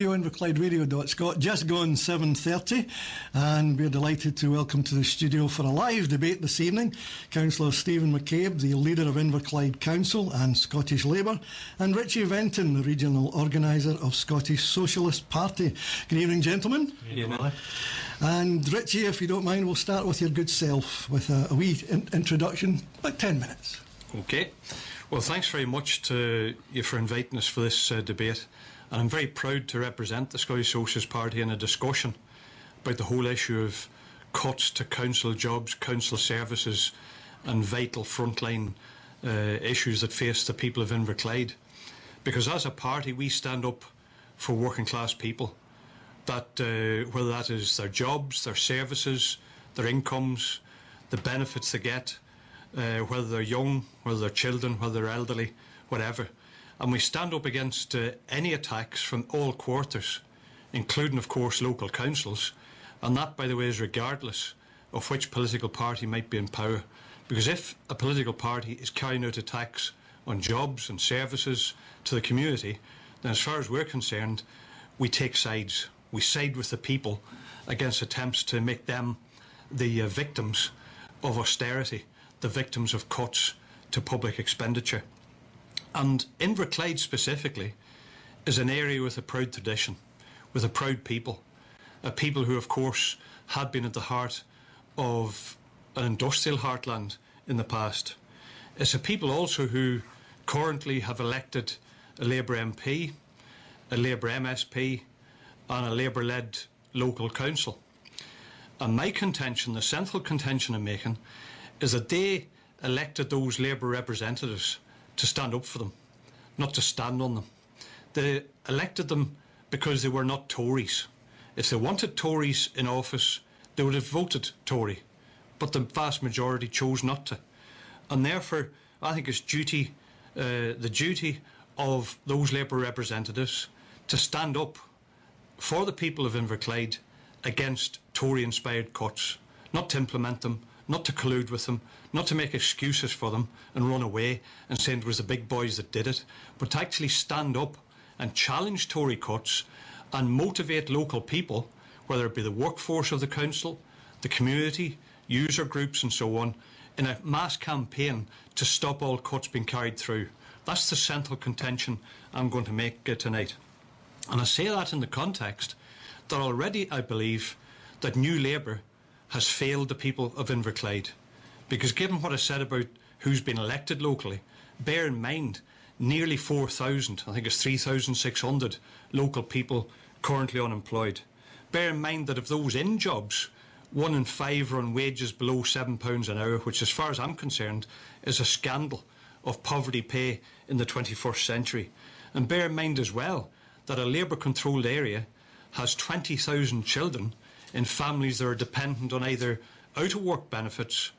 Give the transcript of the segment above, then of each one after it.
Inverclyde Radio. Scott, just gone 7:30, and we're delighted to welcome to the studio for a live debate this evening Cllr Stephen McCabe, the leader of Inverclyde Council and Scottish Labour, and Richie Venton, the regional organiser of Scottish Socialist Party. Good evening, gentlemen. Good evening. And Richie, if you don't mind, we'll start with your good self with a wee introduction, about 10 minutes. Okay. Well, thanks very much to you for inviting us for this debate. And I'm very proud to represent the Scottish Socialist Party in a discussion about the whole issue of cuts to council jobs, council services and vital frontline issues that face the people of Inverclyde. Because as a party we stand up for working class people, that whether that is their jobs, their services, their incomes, the benefits they get, whether they're young, whether they're children, whether they're elderly, whatever. And we stand up against any attacks from all quarters, including, of course, local councils. And that, by the way, is regardless of which political party might be in power. Because if a political party is carrying out attacks on jobs and services to the community, then as far as we're concerned, we take sides. We side with the people against attempts to make them the victims of austerity, the victims of cuts to public expenditure. And Inverclyde specifically is an area with a proud tradition, with a proud people, a people who of course had been at the heart of an industrial heartland in the past. It's a people also who currently have elected a Labour MP, a Labour MSP and a Labour-led local council. And my contention, the central contention I'm making, is that they elected those Labour representatives to stand up for them, not to stand on them. They elected them because they were not Tories. If they wanted Tories in office, they would have voted Tory, but the vast majority chose not to. And therefore, I think it's the duty of those Labour representatives to stand up for the people of Inverclyde against Tory-inspired cuts, not to implement them, not to collude with them, not to make excuses for them and run away and say it was the big boys that did it, but to actually stand up and challenge Tory cuts and motivate local people, whether it be the workforce of the council, the community, user groups and so on, in a mass campaign to stop all cuts being carried through. That's the central contention I'm going to make tonight. And I say that in the context that already I believe that New Labour has failed the people of Inverclyde. Because given what I said about who's been elected locally, bear in mind nearly 4,000, I think it's 3,600 local people currently unemployed. Bear in mind that of those in jobs, 1 in 5 are on wages below £7 an hour, which as far as I'm concerned is a scandal of poverty pay in the 21st century. And bear in mind as well that a Labour-controlled area has 20,000 children in families that are dependent on either out-of-work benefits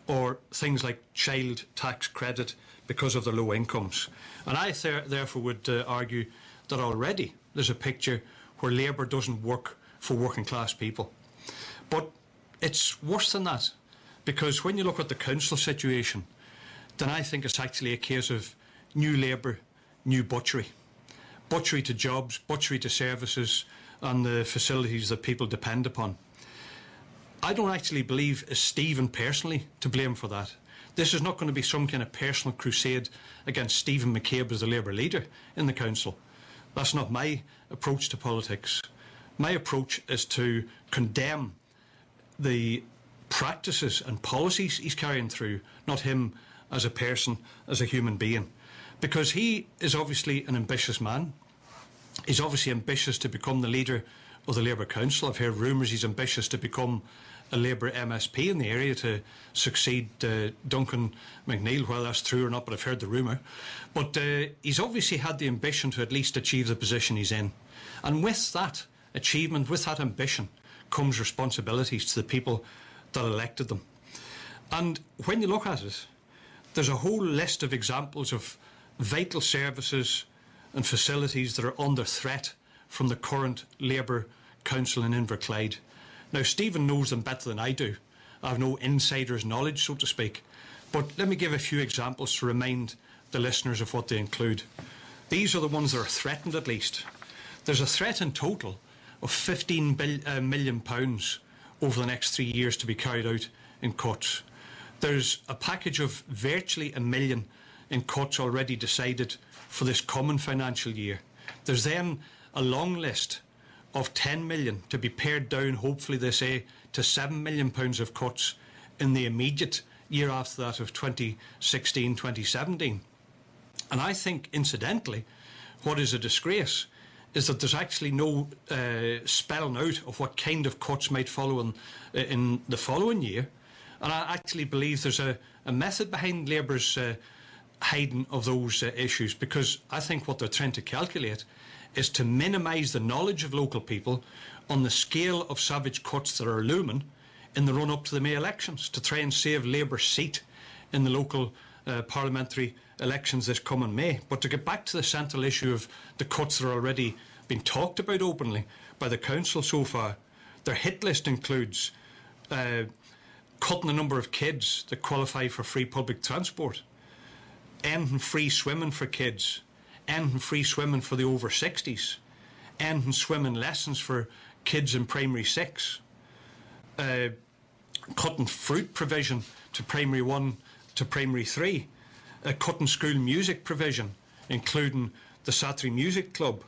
or things like child tax credit because of their low incomes. And I therefore would argue that already there's a picture where Labour doesn't work for working class people. But it's worse than that, because when you look at the council situation, then I think it's actually a case of New Labour, new butchery. Butchery to jobs, butchery to services and the facilities that people depend upon. I don't actually believe it's Stephen personally to blame for that. This is not going to be some kind of personal crusade against Stephen McCabe as the Labour leader in the council. That's not my approach to politics. My approach is to condemn the practices and policies he's carrying through, not him as a person, as a human being. Because he is obviously an ambitious man. He's obviously ambitious to become the leader of the Labour Council. I've heard rumours he's ambitious to become a Labour MSP in the area to succeed Duncan McNeill. Whether that's true or not, but I've heard the rumour. But he's obviously had the ambition to at least achieve the position he's in. And with that achievement, with that ambition, comes responsibilities to the people that elected them. And when you look at it, there's a whole list of examples of vital services and facilities that are under threat from the current Labour Council in Inverclyde. Now, Stephen knows them better than I do. I have no insider's knowledge, so to speak. But let me give a few examples to remind the listeners of what they include. These are the ones that are threatened, at least. there's a threat in total of £15 million over the next 3 years to be carried out in cuts. There's a package of virtually £1 million in cuts already decided for this coming financial year. There's then a long list of £10 million to be pared down, hopefully they say, to £7 million of cuts in the immediate year after that of 2016-2017. And I think, incidentally, what is a disgrace is that there's actually no spelling out of what kind of cuts might follow in the following year. And I actually believe there's a method behind Labour's hiding of those issues, because I think what they're trying to calculate is to minimise the knowledge of local people on the scale of savage cuts that are looming in the run-up to the May elections, to try and save Labour's seat in the local parliamentary elections this coming May. But to get back to the central issue of the cuts that are already being talked about openly by the Council so far, their hit list includes cutting the number of kids that qualify for free public transport, ending free swimming for kids, ending free swimming for the over 60s, ending swimming lessons for kids in primary 6, cutting fruit provision to primary 1 to primary 3, cutting school music provision, including the Saturday Music Club,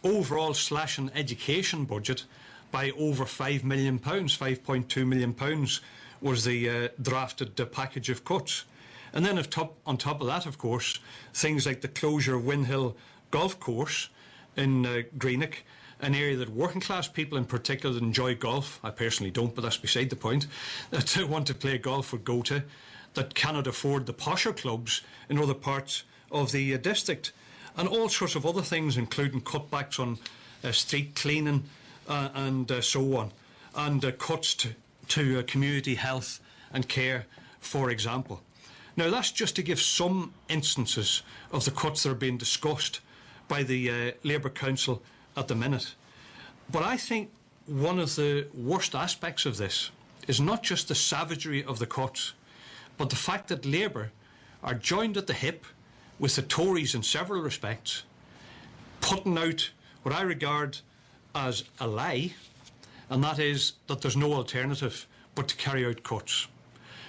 overall slashing education budget by over £5 million, £5.2 million was the drafted package of cuts. And then on top of that, of course, things like the closure of Windhill Golf Course in Greenock, an area that working class people in particular that enjoy golf, I personally don't, but that's beside the point, that want to play golf would go to, that cannot afford the posher clubs in other parts of the district, and all sorts of other things, including cutbacks on street cleaning and so on, and cuts to community health and care, for example. Now, that's just to give some instances of the cuts that are being discussed by the Labour Council at the minute. But I think one of the worst aspects of this is not just the savagery of the cuts, but the fact that Labour are joined at the hip with the Tories in several respects, putting out what I regard as a lie, and that is that there's no alternative but to carry out cuts.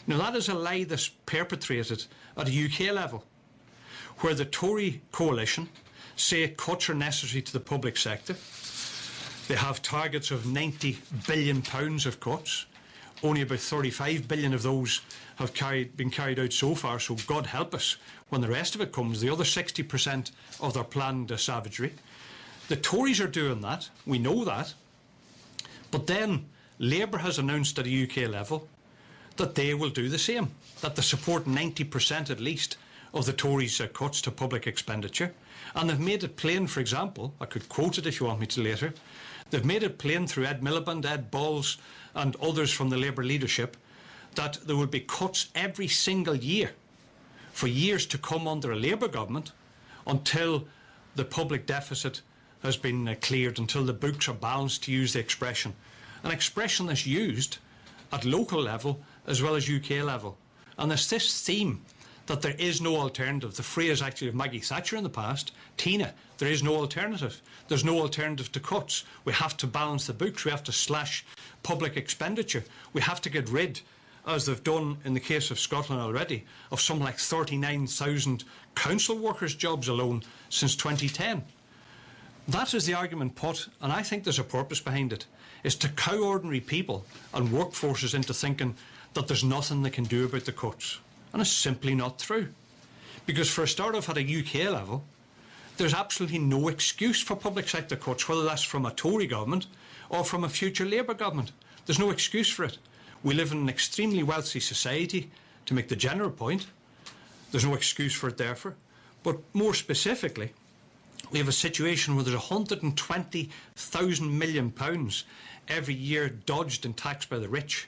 Now, that is a lie that's perpetrated at a UK level, where the Tory coalition say cuts are necessary to the public sector. They have targets of £90 billion of cuts. Only about 35 billion of those have been carried out so far, so God help us when the rest of it comes, the other 60% of their planned savagery. The Tories are doing that, we know that, but then Labour has announced at a UK level that they will do the same, that they support 90% at least of the Tories' cuts to public expenditure. And they've made it plain, for example, I could quote it if you want me to later, they've made it plain through Ed Miliband, Ed Balls and others from the Labour leadership that there will be cuts every single year for years to come under a Labour government until the public deficit has been cleared, until the books are balanced, to use the expression. An expression that's used at local level as well as UK level. And there's this theme that there is no alternative. The phrase actually of Maggie Thatcher in the past, Tina, there is no alternative. There's no alternative to cuts. We have to balance the books. We have to slash public expenditure. We have to get rid, as they've done in the case of Scotland already, of something like 39,000 council workers' jobs alone since 2010. That is the argument put, and I think there's a purpose behind it, is to cow ordinary people and workforces into thinking that there's nothing they can do about the cuts. And it's simply not true. Because for a start off at a UK level, there's absolutely no excuse for public sector cuts, whether that's from a Tory government or from a future Labour government. There's no excuse for it. We live in an extremely wealthy society, to make the general point. There's no excuse for it, therefore. But more specifically, we have a situation where there's £120,000 million every year dodged in tax by the rich.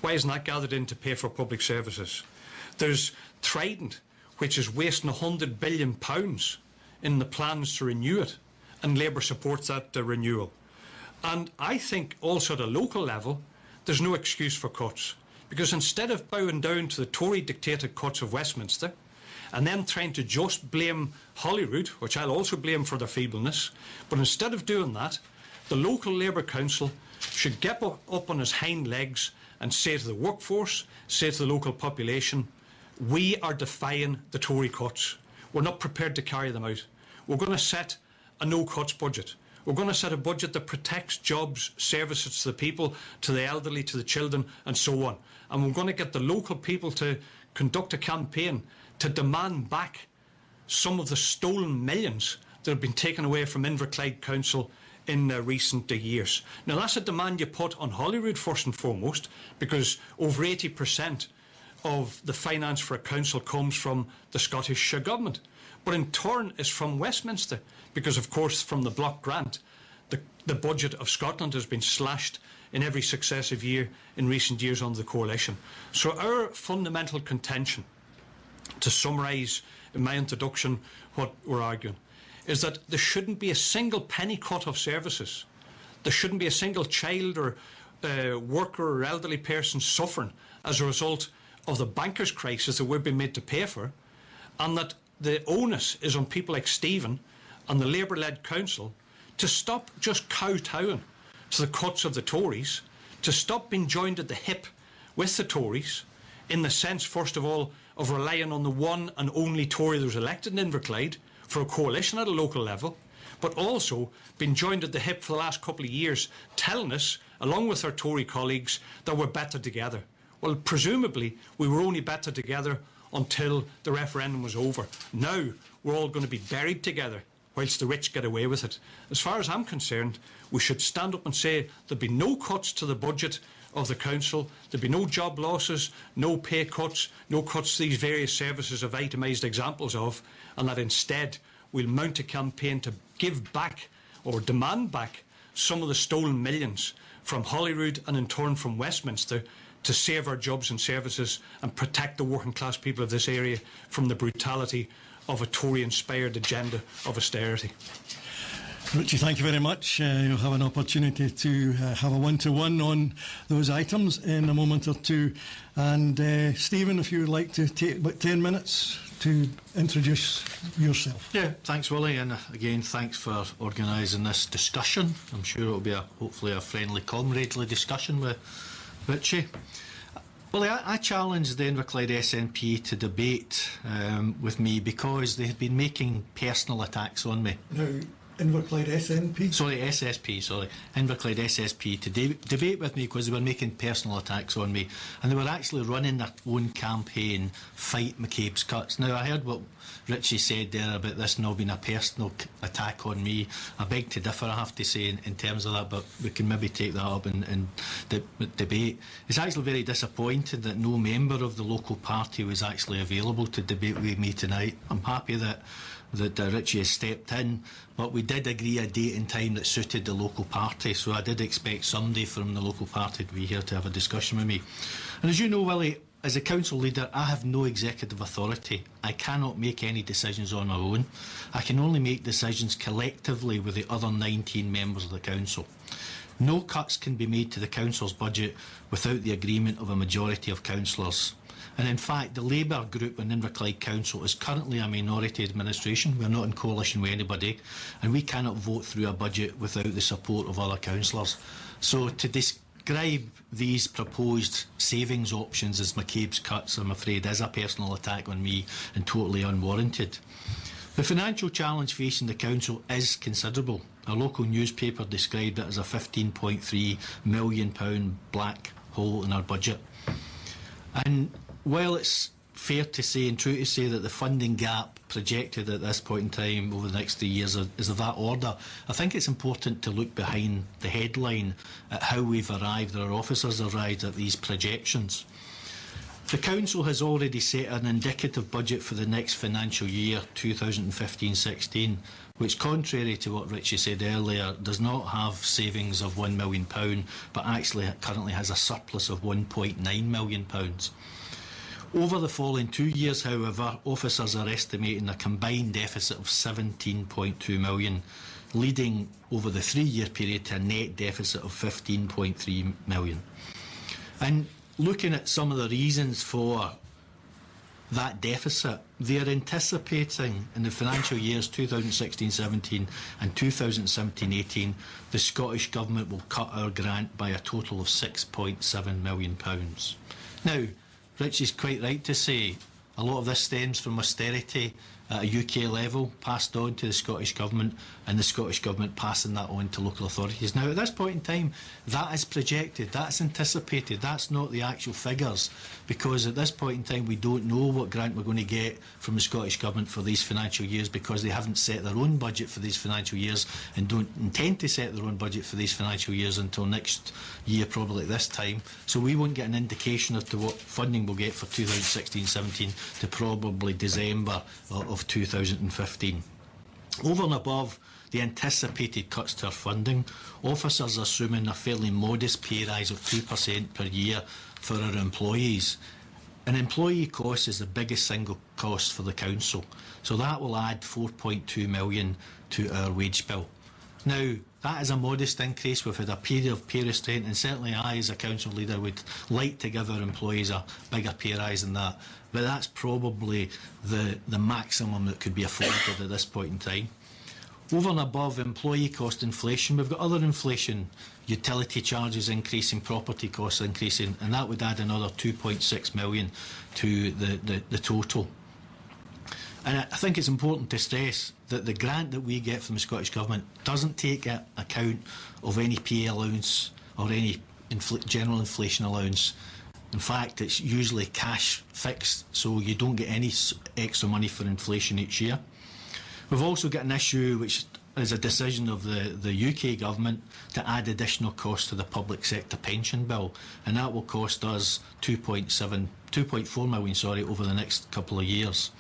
Why isn't that gathered in to pay for public services? There's Trident, which is wasting £100 billion in the plans to renew it, and Labour supports that renewal. And I think also at a local level, there's no excuse for cuts, because instead of bowing down to the Tory-dictated cuts of Westminster and then trying to just blame Holyrood, which I'll also blame for their feebleness. But instead of doing that, the local Labour Council should get up on its hind legs and say to the workforce, say to the local population, we are defying the Tory cuts. We're not prepared to carry them out. We're going to set a no-cuts budget. We're going to set a budget that protects jobs, services to the people, to the elderly, to the children, and so on. And we're going to get the local people to conduct a campaign to demand back some of the stolen millions that have been taken away from Inverclyde Council in recent years. Now, that's a demand you put on Holyrood first and foremost, because over 80% of the finance for a council comes from the Scottish Government. But in turn is from Westminster, because of course from the block grant, the budget of Scotland has been slashed in every successive year in recent years under the coalition. So our fundamental contention, to summarise in my introduction what we're arguing, is that there shouldn't be a single penny cut of services. There shouldn't be a single child or worker or elderly person suffering as a result of the bankers' crisis that we've been made to pay for, and that the onus is on people like Stephen and the Labour-led council to stop just kowtowing to the cuts of the Tories, to stop being joined at the hip with the Tories, in the sense, first of all, of relying on the one and only Tory that was elected in Inverclyde for a coalition at a local level, but also been joined at the hip for the last couple of years, telling us, along with our Tory colleagues, that we're better together. Well, presumably, we were only better together until the referendum was over. Now, we're all going to be buried together, whilst the rich get away with it. As far as I'm concerned, we should stand up and say there'd be no cuts to the budget of the council, there'd be no job losses, no pay cuts, no cuts to these various services I've itemised examples of, and that instead we'll mount a campaign to give back or demand back some of the stolen millions from Holyrood and in turn from Westminster to save our jobs and services and protect the working class people of this area from the brutality of a Tory-inspired agenda of austerity. Richie, thank you very much. You'll have an opportunity to have a one-to-one on those items in a moment or two. And Stephen, if you would like to take about 10 minutes to introduce yourself. Yeah, thanks, Willie, and again, thanks for organising this discussion. I'm sure it'll be hopefully a friendly, comradely discussion with Richie. Well, I challenged the Inverclyde SNP to debate with me because they had been making personal attacks on me. Now, Inverclyde SNP? Sorry, SSP, sorry. Inverclyde SSP to debate with me because they were making personal attacks on me, and they were actually running their own campaign, Fight McCabe's Cuts. Now, I heard what Richie said there about this not being a personal attack on me. I beg to differ, I have to say, in terms of that, but we can maybe take that up in debate. It's actually very disappointing that no member of the local party was actually available to debate with me tonight. I'm happy that Richie has stepped in, but we did agree a date and time that suited the local party, so I did expect somebody from the local party to be here to have a discussion with me. And as you know, Willie, as a council leader, I have no executive authority. I cannot make any decisions on my own. I can only make decisions collectively with the other 19 members of the council. No cuts can be made to the council's budget without the agreement of a majority of councillors. And in fact, the Labour group in Inverclyde Council is currently a minority administration. We're not in coalition with anybody, and we cannot vote through a budget without the support of other councillors. So to describe these proposed savings options as McCabe's cuts, I'm afraid, is a personal attack on me and totally unwarranted. The financial challenge facing the council is considerable. A local newspaper described it as a £15.3 million black hole in our budget. And while it's fair to say and true to say that the funding gap projected at this point in time over the next 3 years is of that order, I think it's important to look behind the headline at how we've arrived, or our officers arrived at these projections. The Council has already set an indicative budget for the next financial year, 2015-16, which, contrary to what Richie said earlier, does not have savings of £1 million, but actually currently has a surplus of £1.9 million. Over the following 2 years, however, officers are estimating a combined deficit of £17.2 million, leading over the 3-year period to a net deficit of £15.3 million. And looking at some of the reasons for that deficit. They are anticipating in the financial years 2016-17 and 2017-18 the Scottish Government will cut our grant by a total of £6.7 million. Now, Richie's quite right to say a lot of this stems from austerity at a UK level, passed on to the Scottish Government, and the Scottish Government passing that on to local authorities. Now, at this point in time, that is projected, that's anticipated, that's not the actual figures, because at this point in time we don't know what grant we're going to get from the Scottish Government for these financial years, because they haven't set their own budget for these financial years and don't intend to set their own budget for these financial years until next year, probably at this time. So we won't get an indication as to what funding we'll get for 2016-17 to probably December of 2015. Over and above the anticipated cuts to our funding, officers are assuming a fairly modest pay rise of 2% per year for our employees. An employee cost is the biggest single cost for the council, so that will add 4.2 million to our wage bill. Now, that is a modest increase. We've had a period of pay restraint, and certainly I, as a council leader, would like to give our employees a bigger pay rise than that. But that's probably the maximum that could be afforded at this point in time. Over and above employee cost inflation, we've got other inflation, utility charges increasing, property costs increasing, and that would add another 2.6 million to the total. And I think it's important to stress that the grant that we get from the Scottish Government doesn't take account of any pay allowance or any general inflation allowance. In fact, it's usually cash fixed, so you don't get any extra money for inflation each year. We've also got an issue which is a decision of the UK Government to add additional costs to the public sector pension bill, and that will cost us 2.4 million over the next couple of years.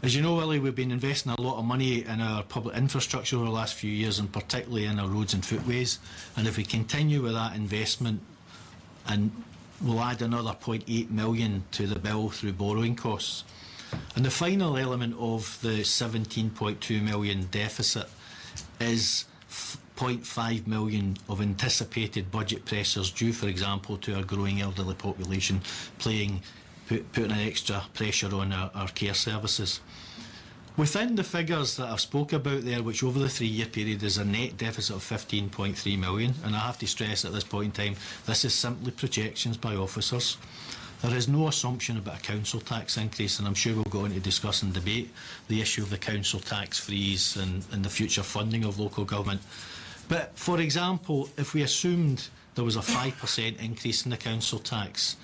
As you know, Willie, we've been investing a lot of money in our public infrastructure over the last few years, and particularly in our roads and footways, and if we continue with that investment, and we'll add another 0.8 million to the bill through borrowing costs. And the final element of the 17.2 million deficit is 0.5 million of anticipated budget pressures due, for example, to our growing elderly population, putting an extra pressure on our care services. Within the figures that I've spoke about there, which over the 3-year period is a net deficit of 15.3 million, and I have to stress at this point in time, this is simply projections by officers. There is no assumption about a council tax increase, and I'm sure we'll go on to discuss and debate the issue of the council tax freeze and the future funding of local government. But, for example, if we assumed there was a 5% increase in the council tax,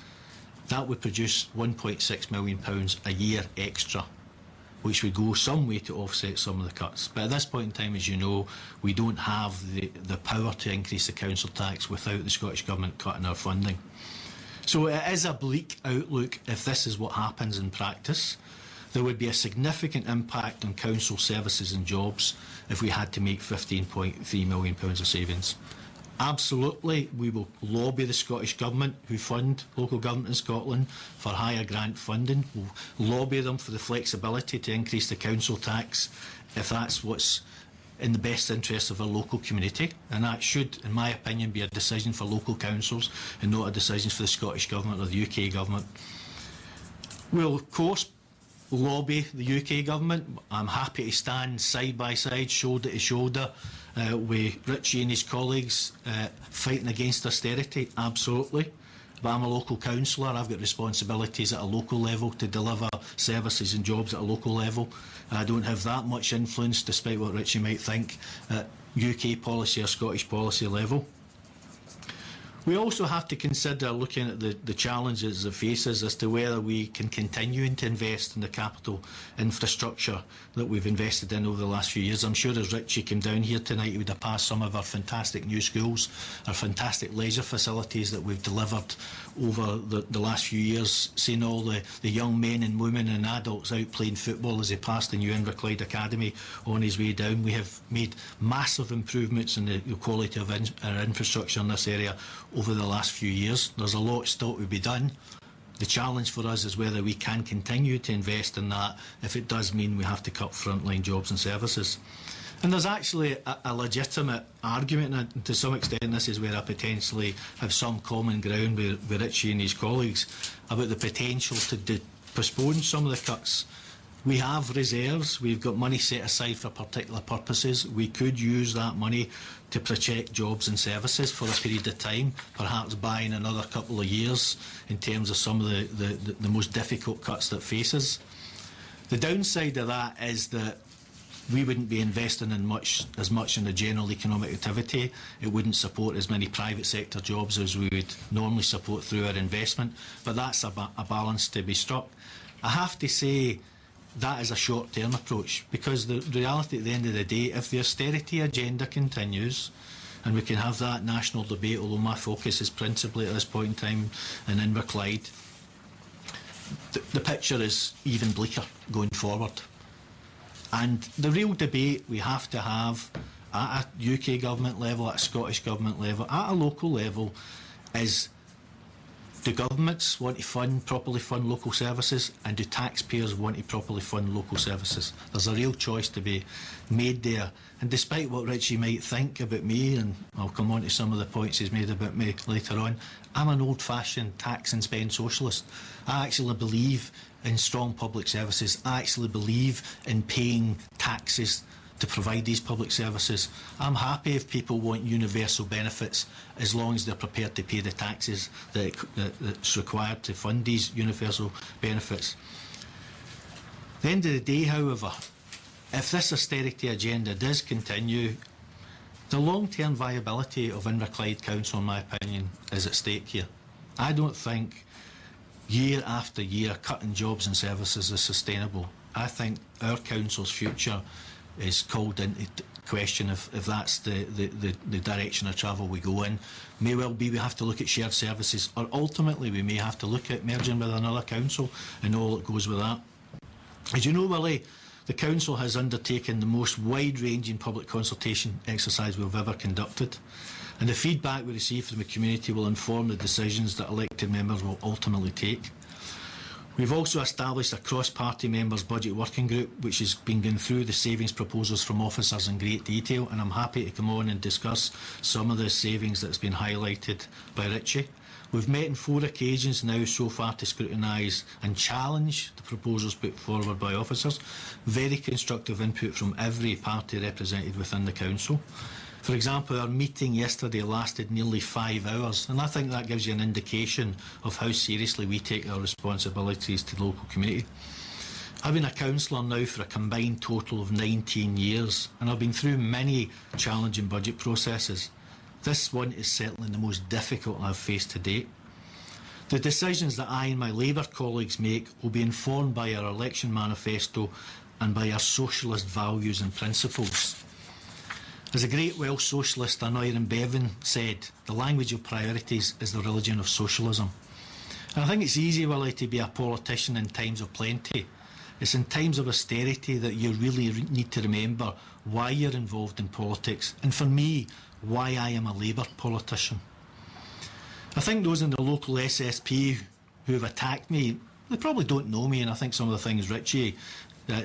that would produce £1.6 million a year extra, which would go some way to offset some of the cuts. But at this point in time, as you know, we don't have the power to increase the council tax without the Scottish Government cutting our funding. So it is a bleak outlook if this is what happens in practice. There would be a significant impact on council services and jobs if we had to make £15.3 million of savings. Absolutely, we will lobby the Scottish Government, who fund local government in Scotland, for higher grant funding. We'll lobby them for the flexibility to increase the council tax if that's what's in the best interest of our local community, and that should, in my opinion, be a decision for local councils and not a decision for the Scottish Government or the UK Government. We'll, of course, lobby the UK Government. I'm happy to stand side by side, shoulder to shoulder, with Richie and his colleagues fighting against austerity, absolutely. But I'm a local councillor, I've got responsibilities at a local level to deliver services and jobs at a local level. I don't have that much influence, despite what Richie might think, at UK policy or Scottish policy level. We also have to consider looking at the challenges it faces as to whether we can continue to invest in the capital infrastructure that we've invested in over the last few years. I'm sure as Richie came down here tonight, he would have passed some of our fantastic new schools, our fantastic leisure facilities that we've delivered over the last few years, seeing all the young men and women and adults out playing football as he passed the new Inverclyde Academy on his way down. We have made massive improvements in the quality of our infrastructure in this area over the last few years. There's a lot still to be done. The challenge for us is whether we can continue to invest in that if it does mean we have to cut frontline jobs and services. And there's actually a legitimate argument, and to some extent this is where I potentially have some common ground with Richie and his colleagues, about the potential to postpone some of the cuts. We have reserves. We've got money set aside for particular purposes. We could use that money to protect jobs and services for a period of time, perhaps buying another couple of years in terms of some of the most difficult cuts that face us. The downside of that is that we wouldn't be investing in as much in the general economic activity. It wouldn't support as many private sector jobs as we would normally support through our investment, but that's a balance to be struck. I have to say that is a short-term approach, because the reality at the end of the day, if the austerity agenda continues, and we can have that national debate, although my focus is principally at this point in time in Inverclyde, the picture is even bleaker going forward. And the real debate we have to have at a UK government level, at a Scottish government level, at a local level, is: do governments want to properly fund local services, and do taxpayers want to properly fund local services? There's a real choice to be made there. And despite what Richie might think about me, and I'll come on to some of the points he's made about me later on, I'm an old-fashioned tax and spend socialist. I actually believe in strong public services. I actually believe in paying taxes to provide these public services. I'm happy if people want universal benefits, as long as they're prepared to pay the taxes that's required to fund these universal benefits. At the end of the day, however, if this austerity agenda does continue, the long-term viability of Inverclyde Council, in my opinion, is at stake here. I don't think year after year cutting jobs and services is sustainable. I think our council's future is called into question if that's the direction of travel we go in. May well be we have to look at shared services, or ultimately we may have to look at merging with another council and all that goes with that. As you know, Willie, the council has undertaken the most wide-ranging public consultation exercise we've ever conducted, and the feedback we receive from the community will inform the decisions that elected members will ultimately take. We've also established a cross-party members' budget working group, which has been going through the savings proposals from officers in great detail, and I'm happy to come on and discuss some of the savings that's been highlighted by Richie. We've met on 4 occasions now so far to scrutinise and challenge the proposals put forward by officers. Very constructive input from every party represented within the council. For example, our meeting yesterday lasted nearly 5 hours, and I think that gives you an indication of how seriously we take our responsibilities to the local community. I've been a councillor now for a combined total of 19 years, and I've been through many challenging budget processes. This one is certainly the most difficult I've faced to date. The decisions that I and my Labour colleagues make will be informed by our election manifesto and by our socialist values and principles. As a great Welsh socialist, Aneurin Bevan, said, the language of priorities is the religion of socialism. And I think it's easy, Willie, to be a politician in times of plenty. It's in times of austerity that you really need to remember why you're involved in politics, and for me, why I am a Labour politician. I think those in the local SSP who have attacked me, they probably don't know me, and I think some of the things Richie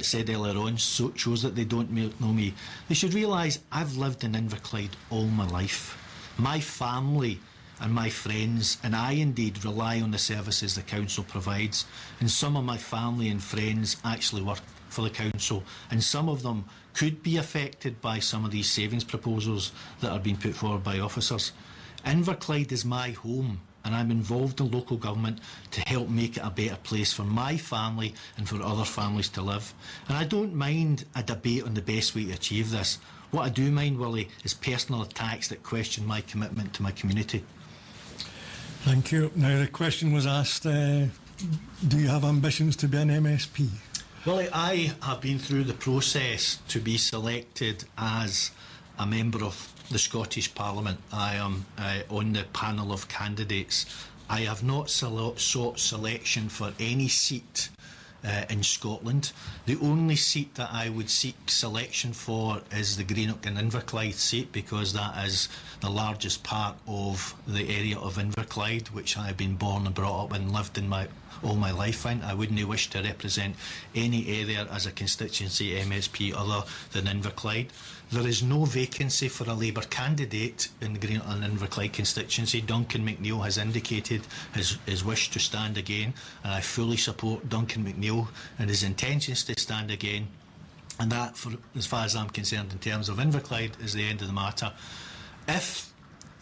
said earlier on shows that they don't know me. They should realise I've lived in Inverclyde all my life. My family and my friends, and I indeed, rely on the services the council provides, and some of my family and friends actually work for the council, and some of them could be affected by some of these savings proposals that are being put forward by officers. Inverclyde is my home, and I'm involved in local government to help make it a better place for my family and for other families to live. And I don't mind a debate on the best way to achieve this. What I do mind, Willie, is personal attacks that question my commitment to my community. Thank you. Now, the question was asked, do you have ambitions to be an MSP? Willie, I have been through the process to be selected as a member of the Scottish Parliament. I am on the panel of candidates. I have not sought selection for any seat in Scotland. The only seat that I would seek selection for is the Greenock and Inverclyde seat, because that is the largest part of the area of Inverclyde, which I have been born and brought up and lived in my all my life in. I wouldn't wish to represent any area as a constituency MSP other than Inverclyde. There is no vacancy for a Labour candidate in the Green and Inverclyde constituency. Duncan McNeill has indicated his wish to stand again, and I fully support Duncan McNeill and his intentions to stand again. And that, for as far as I'm concerned, in terms of Inverclyde, is the end of the matter. If,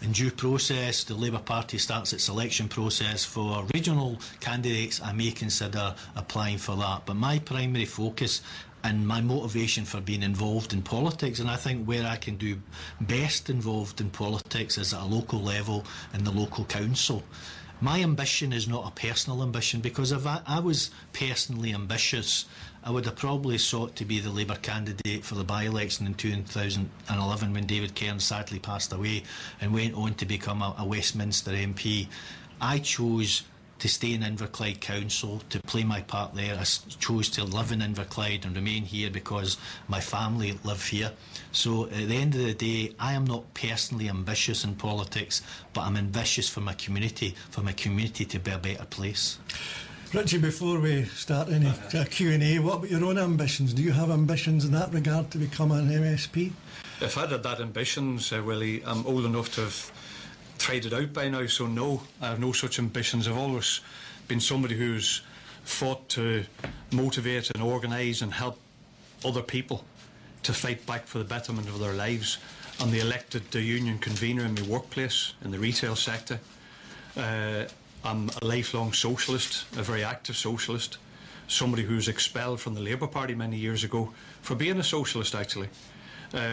in due process, the Labour Party starts its selection process for regional candidates, I may consider applying for that. But my primary focus and my motivation for being involved in politics, and I think where I can do best involved in politics, is at a local level in the local council. My ambition is not a personal ambition, because if I was personally ambitious, I would have probably sought to be the Labour candidate for the by-election in 2011 when David Cairns sadly passed away and went on to become a Westminster MP. I chose to stay in Inverclyde Council, to play my part there. I chose to live in Inverclyde and remain here because my family live here. So at the end of the day, I am not personally ambitious in politics, but I'm ambitious for my community to be a better place. Richie, before we start any Q&A, what about your own ambitions? Do you have ambitions in that regard to become an MSP? If I'd had that ambitions, Willie, I'm old enough to have tried it out by now, so no, I have no such ambitions. I've always been somebody who's fought to motivate and organise and help other people to fight back for the betterment of their lives. I'm the elected union convener in my workplace, in the retail sector. I'm a lifelong socialist, a very active socialist, somebody who was expelled from the Labour Party many years ago for being a socialist, actually,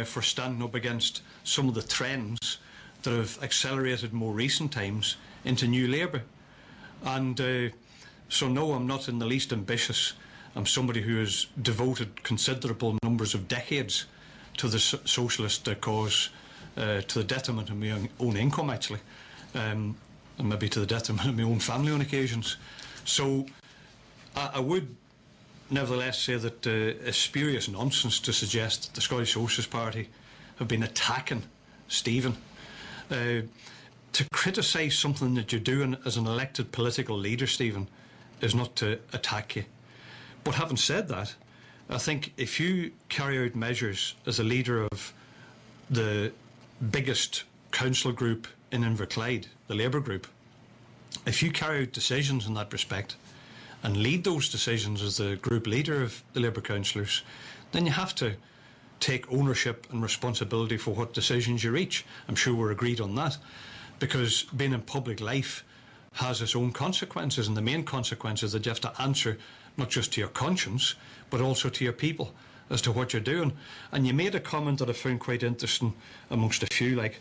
for standing up against some of the trends that have accelerated more recent times into New Labour. And so no, I'm not in the least ambitious. I'm somebody who has devoted considerable numbers of decades to the socialist cause, to the detriment of my own income, actually, and maybe to the detriment of my own family on occasions. So I would nevertheless say that it's spurious nonsense to suggest that the Scottish Socialist Party have been attacking Stephen. To criticise something that you're doing as an elected political leader, Stephen, is not to attack you. But having said that, I think if you carry out measures as a leader of the biggest council group in Inverclyde, the Labour group, if you carry out decisions in that respect and lead those decisions as the group leader of the Labour councillors, then you have to take ownership and responsibility for what decisions you reach. I'm sure we're agreed on that, because being in public life has its own consequences, and the main consequence is that you have to answer not just to your conscience but also to your people as to what you're doing. And you made a comment that I found quite interesting amongst a few, like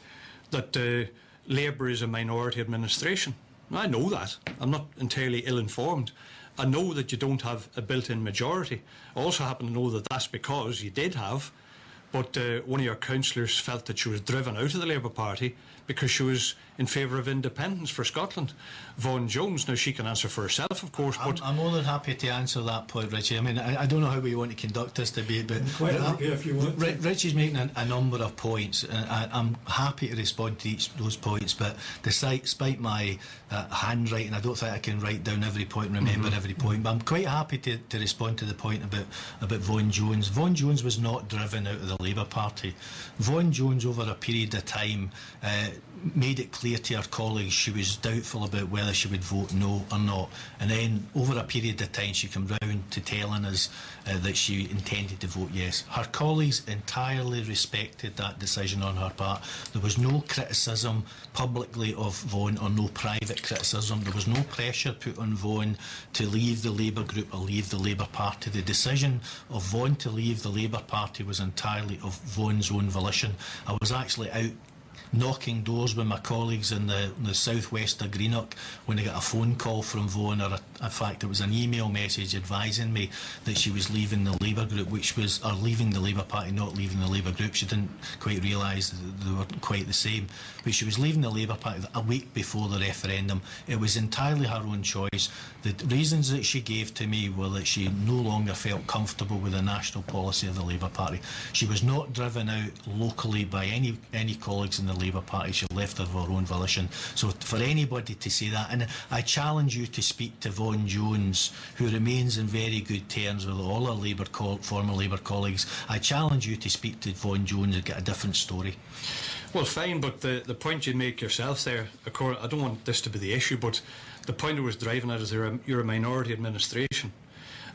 that Labour is a minority administration. I know that. I'm not entirely ill-informed. I know that you don't have a built-in majority. I also happen to know that that's because you did have, but one of your councillors felt that she was driven out of the Labour Party because she was in favour of independence for Scotland. Vaughan Jones, now she can answer for herself, of course, but I'm more than happy to answer that point, Richie. I mean, I don't know how we want to conduct this debate, but quite happy if you want. Richie's making a number of points. I'm happy to respond to each of those points, but despite my handwriting, I don't think I can write down every point and remember every point, but I'm quite happy to respond to the point about Vaughan Jones. Vaughan Jones was not driven out of the Labour Party. Vaughan Jones, over a period of time, made it clear to her colleagues she was doubtful about whether she would vote no or not, and then over a period of time she came round to telling us that she intended to vote yes. Her colleagues entirely respected that decision on her part. There was no criticism publicly of Vaughan, or no private criticism. There was no pressure put on Vaughan to leave the Labour group or leave the Labour Party. The decision of Vaughan to leave the Labour Party was entirely of Vaughan's own volition. I was actually out knocking doors with my colleagues in the southwest of Greenock when I got a phone call from Vaughan, or in fact it was an email message advising me that she was leaving the Labour group, or leaving the Labour Party, not leaving the Labour group. She didn't quite realise that they weren't quite the same, but she was leaving the Labour Party a week before the referendum. It was entirely her own choice. The reasons that she gave to me were that she no longer felt comfortable with the national policy of the Labour Party. She was not driven out locally by any colleagues in the Labour Party. She left of her own volition. So for anybody to say that, and I challenge you to speak to Vaughan Jones, who remains in very good terms with all our former Labour colleagues. I challenge you to speak to Vaughan Jones and get a different story. Well, fine, but the point you make yourself there, I don't want this to be the issue, but the point I was driving at is you're a minority administration.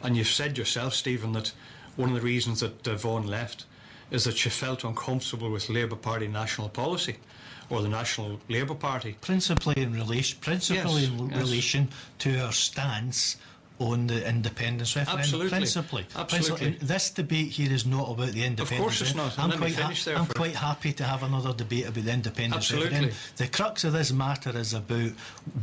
And you've said yourself, Stephen, that one of the reasons that Vaughan left is that she felt uncomfortable with Labour Party national policy, or the National Labour Party. Principally in relation to her stance on the independence referendum. Absolutely. Principally. This debate here is not about the independence. Of course it's not. I'm quite happy to have another debate about the independence referendum. The crux of this matter is about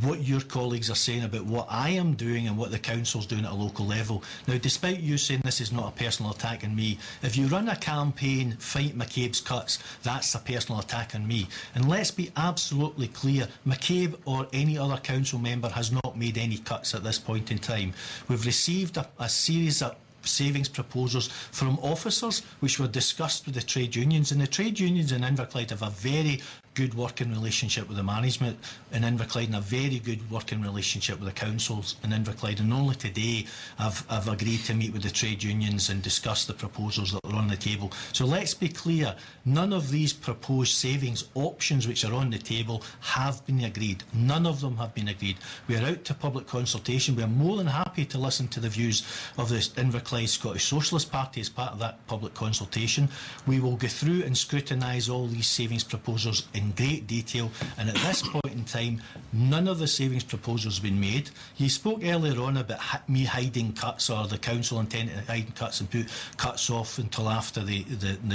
what your colleagues are saying about what I am doing and what the council's doing at a local level. Now, despite you saying this is not a personal attack on me, if you run a campaign, fight McCabe's cuts, that's a personal attack on me. And let's be absolutely clear, McCabe or any other council member has not made any cuts at this point in time. We've received a series of savings proposals from officers which were discussed with the trade unions, and the trade unions in Inverclyde have a very good working relationship with the management in Inverclyde and a very good working relationship with the councils in Inverclyde, and only today I've agreed to meet with the trade unions and discuss the proposals that are on the table. So let's be clear, none of these proposed savings options which are on the table have been agreed. None of them have been agreed. We are out to public consultation. We are more than happy to listen to the views of the Inverclyde Scottish Socialist Party as part of that public consultation. We will go through and scrutinise all these savings proposals in great detail, and at this point in time none of the savings proposals have been made. You spoke earlier on about me hiding cuts, or the council intending to hide cuts and put cuts off until after the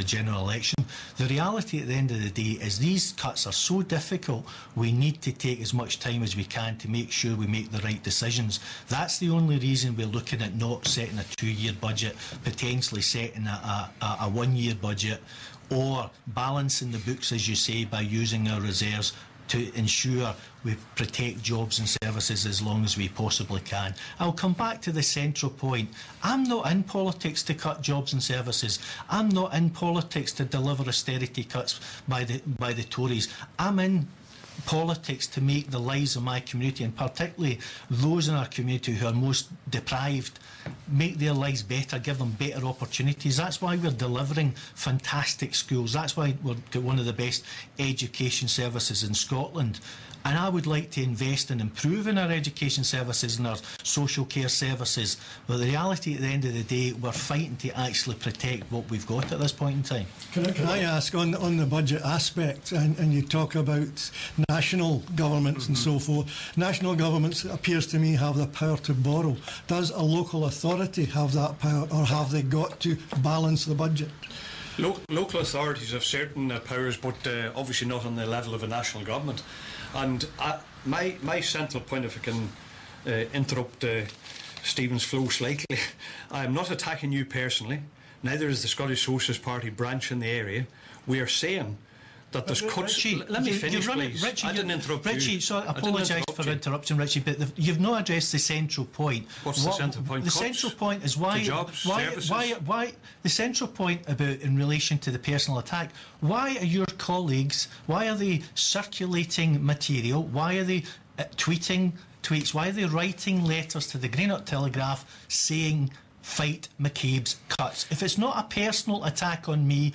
general election. The reality at the end of the day is these cuts are so difficult, we need to take as much time as we can to make sure we make the right decisions. That's the only reason we're looking at not setting a 2-year budget, potentially setting a 1-year budget, or balancing the books, as you say, by using our reserves to ensure we protect jobs and services as long as we possibly can. I'll come back to the central point. I'm not in politics to cut jobs and services. I'm not in politics to deliver austerity cuts by the Tories. I'm in politics to make the lives of my community, and particularly those in our community who are most deprived, make their lives better, give them better opportunities. That's why we're delivering fantastic schools. That's why we've got one of the best education services in Scotland. And I would like to invest in improving our education services and our social care services. But the reality at the end of the day, we're fighting to actually protect what we've got at this point in time. Can I ask, on the budget aspect, and you talk about national governments and so forth, national governments, it appears to me, have the power to borrow. Does a local authority have that power, or have they got to balance the budget? Local authorities have certain powers, but obviously not on the level of a national government. And my central point, if I can interrupt Stephen's flow slightly, I am not attacking you personally, neither is the Scottish Socialist Party branch in the area. We are saying that there's cuts. Richie, let me finish, please. Richie, I didn't interrupt Richie, you. So I apologise for interrupting, Richie, but you've not addressed the central point. What's the central point? The central point is why the central point about in relation to the personal attack. Why are your colleagues? Why are they circulating material? Why are they tweeting tweets? Why are they writing letters to the Greenock Telegraph saying fight McCabe's cuts? If it's not a personal attack on me,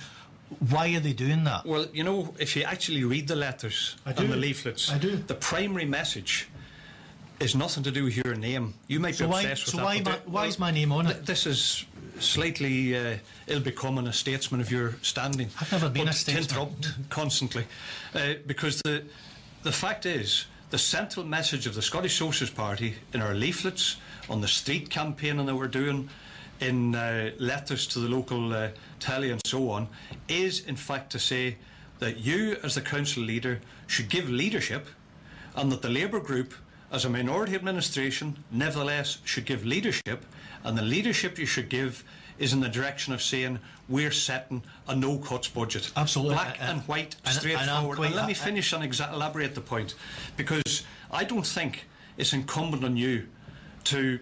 why are they doing that? Well, you know, if you actually read the letters and the leaflets, the primary message is nothing to do with your name. You might be obsessed with that. Why is my name on it? This is slightly ill-becoming a statesman of your standing. I've never been a statesman. To interrupt constantly. Because the fact is, the central message of the Scottish Socialist Party in our leaflets, on the street campaigning that we're doing, in letters to the local telly and so on, is in fact to say that you as the council leader should give leadership, and that the Labour group as a minority administration nevertheless should give leadership, and the leadership you should give is in the direction of saying we're setting a no cuts budget. Absolutely. Black and white, straightforward. And let me finish and elaborate the point, because I don't think it's incumbent on you to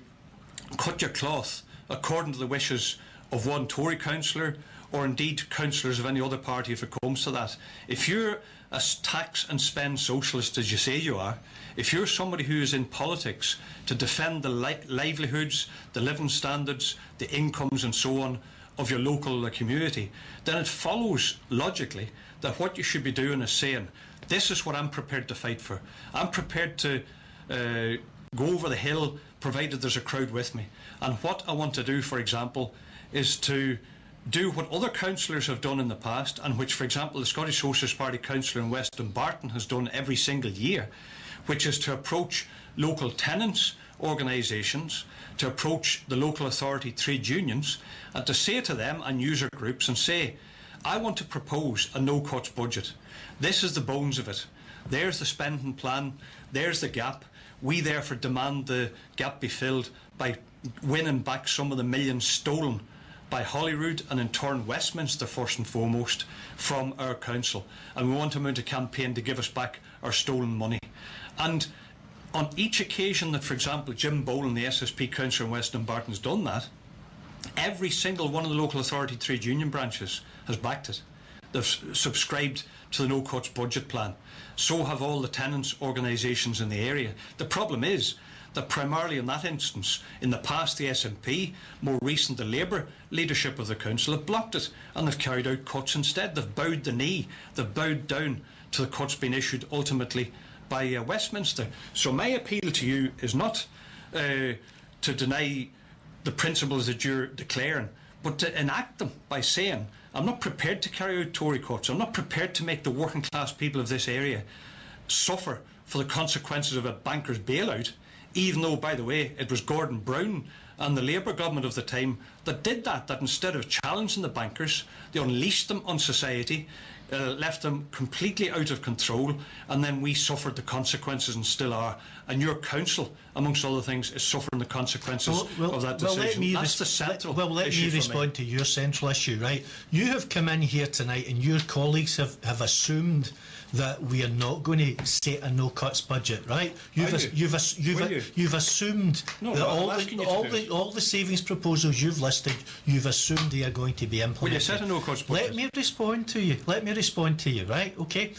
cut your cloth according to the wishes of one Tory councillor, or indeed councillors of any other party if it comes to that. If you're a tax and spend socialist as you say you are, if you're somebody who is in politics to defend the livelihoods, the living standards, the incomes and so on of your local community, then it follows logically that what you should be doing is saying, this is what I'm prepared to fight for. I'm prepared to go over the hill provided there's a crowd with me. And what I want to do, for example, is to do what other councillors have done in the past, and which, for example, the Scottish Socialist Party councillor in West Dumbarton has done every single year, which is to approach local tenants' organisations, to approach the local authority trade unions, and to say to them and user groups and say, I want to propose a no-cuts budget. This is the bones of it. There's the spending plan. There's the gap. We therefore demand the gap be filled by winning back some of the millions stolen by Holyrood and in turn Westminster first and foremost from our council, and we want to mount a campaign to give us back our stolen money. And on each occasion that, for example, Jim Boland, the SSP councillor in West Dumbarton, has done that, every single one of the local authority trade union branches has backed it. They've subscribed to the no-cuts budget plan. So have all the tenants' organisations in the area. The problem is that primarily in that instance, in the past the SNP, more recent the Labour leadership of the council have blocked it, and they've carried out cuts instead. They've bowed the knee, they've bowed down to the cuts being issued ultimately by Westminster. So my appeal to you is not to deny the principles that you're declaring, but to enact them by saying, I'm not prepared to carry out Tory cuts. I'm not prepared to make the working class people of this area suffer for the consequences of a banker's bailout, even though, by the way, it was Gordon Brown and the Labour government of the time that did that instead of challenging the bankers, they unleashed them on society, left them completely out of control, and then we suffered the consequences and still are. And your council, amongst other things, is suffering the consequences of that decision. That's the central issue. Let me respond to your central issue, right? You have come in here tonight and your colleagues have assumed that we are not going to set a no-cuts budget, right? You've assumed that all the savings proposals you've listed, you've assumed they are going to be implemented. Will you set a no-cuts budget? Let me respond to you, right? Okay.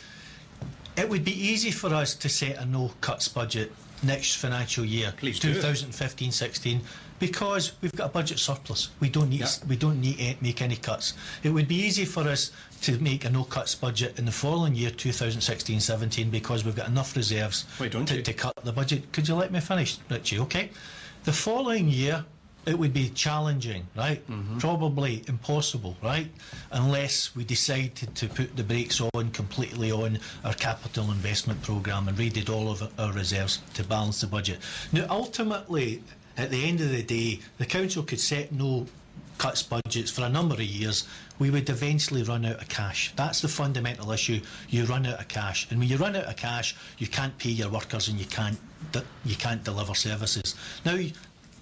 It would be easy for us to set a no-cuts budget next financial year, 2015-16, because we've got a budget surplus. We don't need to make any cuts. It would be easy for us to make a no-cuts budget in the following year, 2016-17, because we've got enough reserves to cut the budget. Could you let me finish, Richie? Okay. The following year, it would be challenging, right? Probably impossible, right? Unless we decide to put the brakes on completely on our capital investment programme and raided all of our reserves to balance the budget. Now, ultimately, at the end of the day, the council could set no cuts budgets for a number of years. We would eventually run out of cash. That's the fundamental issue. You run out of cash, and when you run out of cash, you can't pay your workers and you can't deliver services. Now,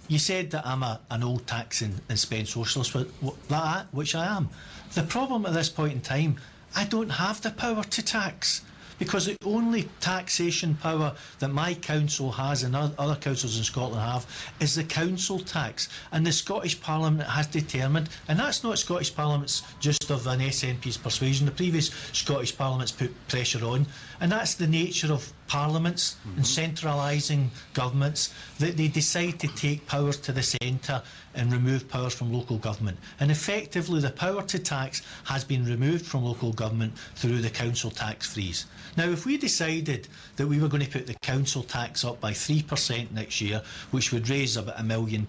you said that I'm an old tax and spend socialist, which I am. The problem at this point in time, I don't have the power to tax, because the only taxation power that my council has and other councils in Scotland have is the council tax. And the Scottish Parliament has determined, and that's not Scottish Parliament's just of an SNP's persuasion, the previous Scottish Parliament's put pressure on, and that's the nature of parliaments and centralising governments, that they decide to take powers to the centre and remove powers from local government. And effectively the power to tax has been removed from local government through the council tax freeze. Now, if we decided that we were going to put the council tax up by 3% next year, which would raise about £1 million,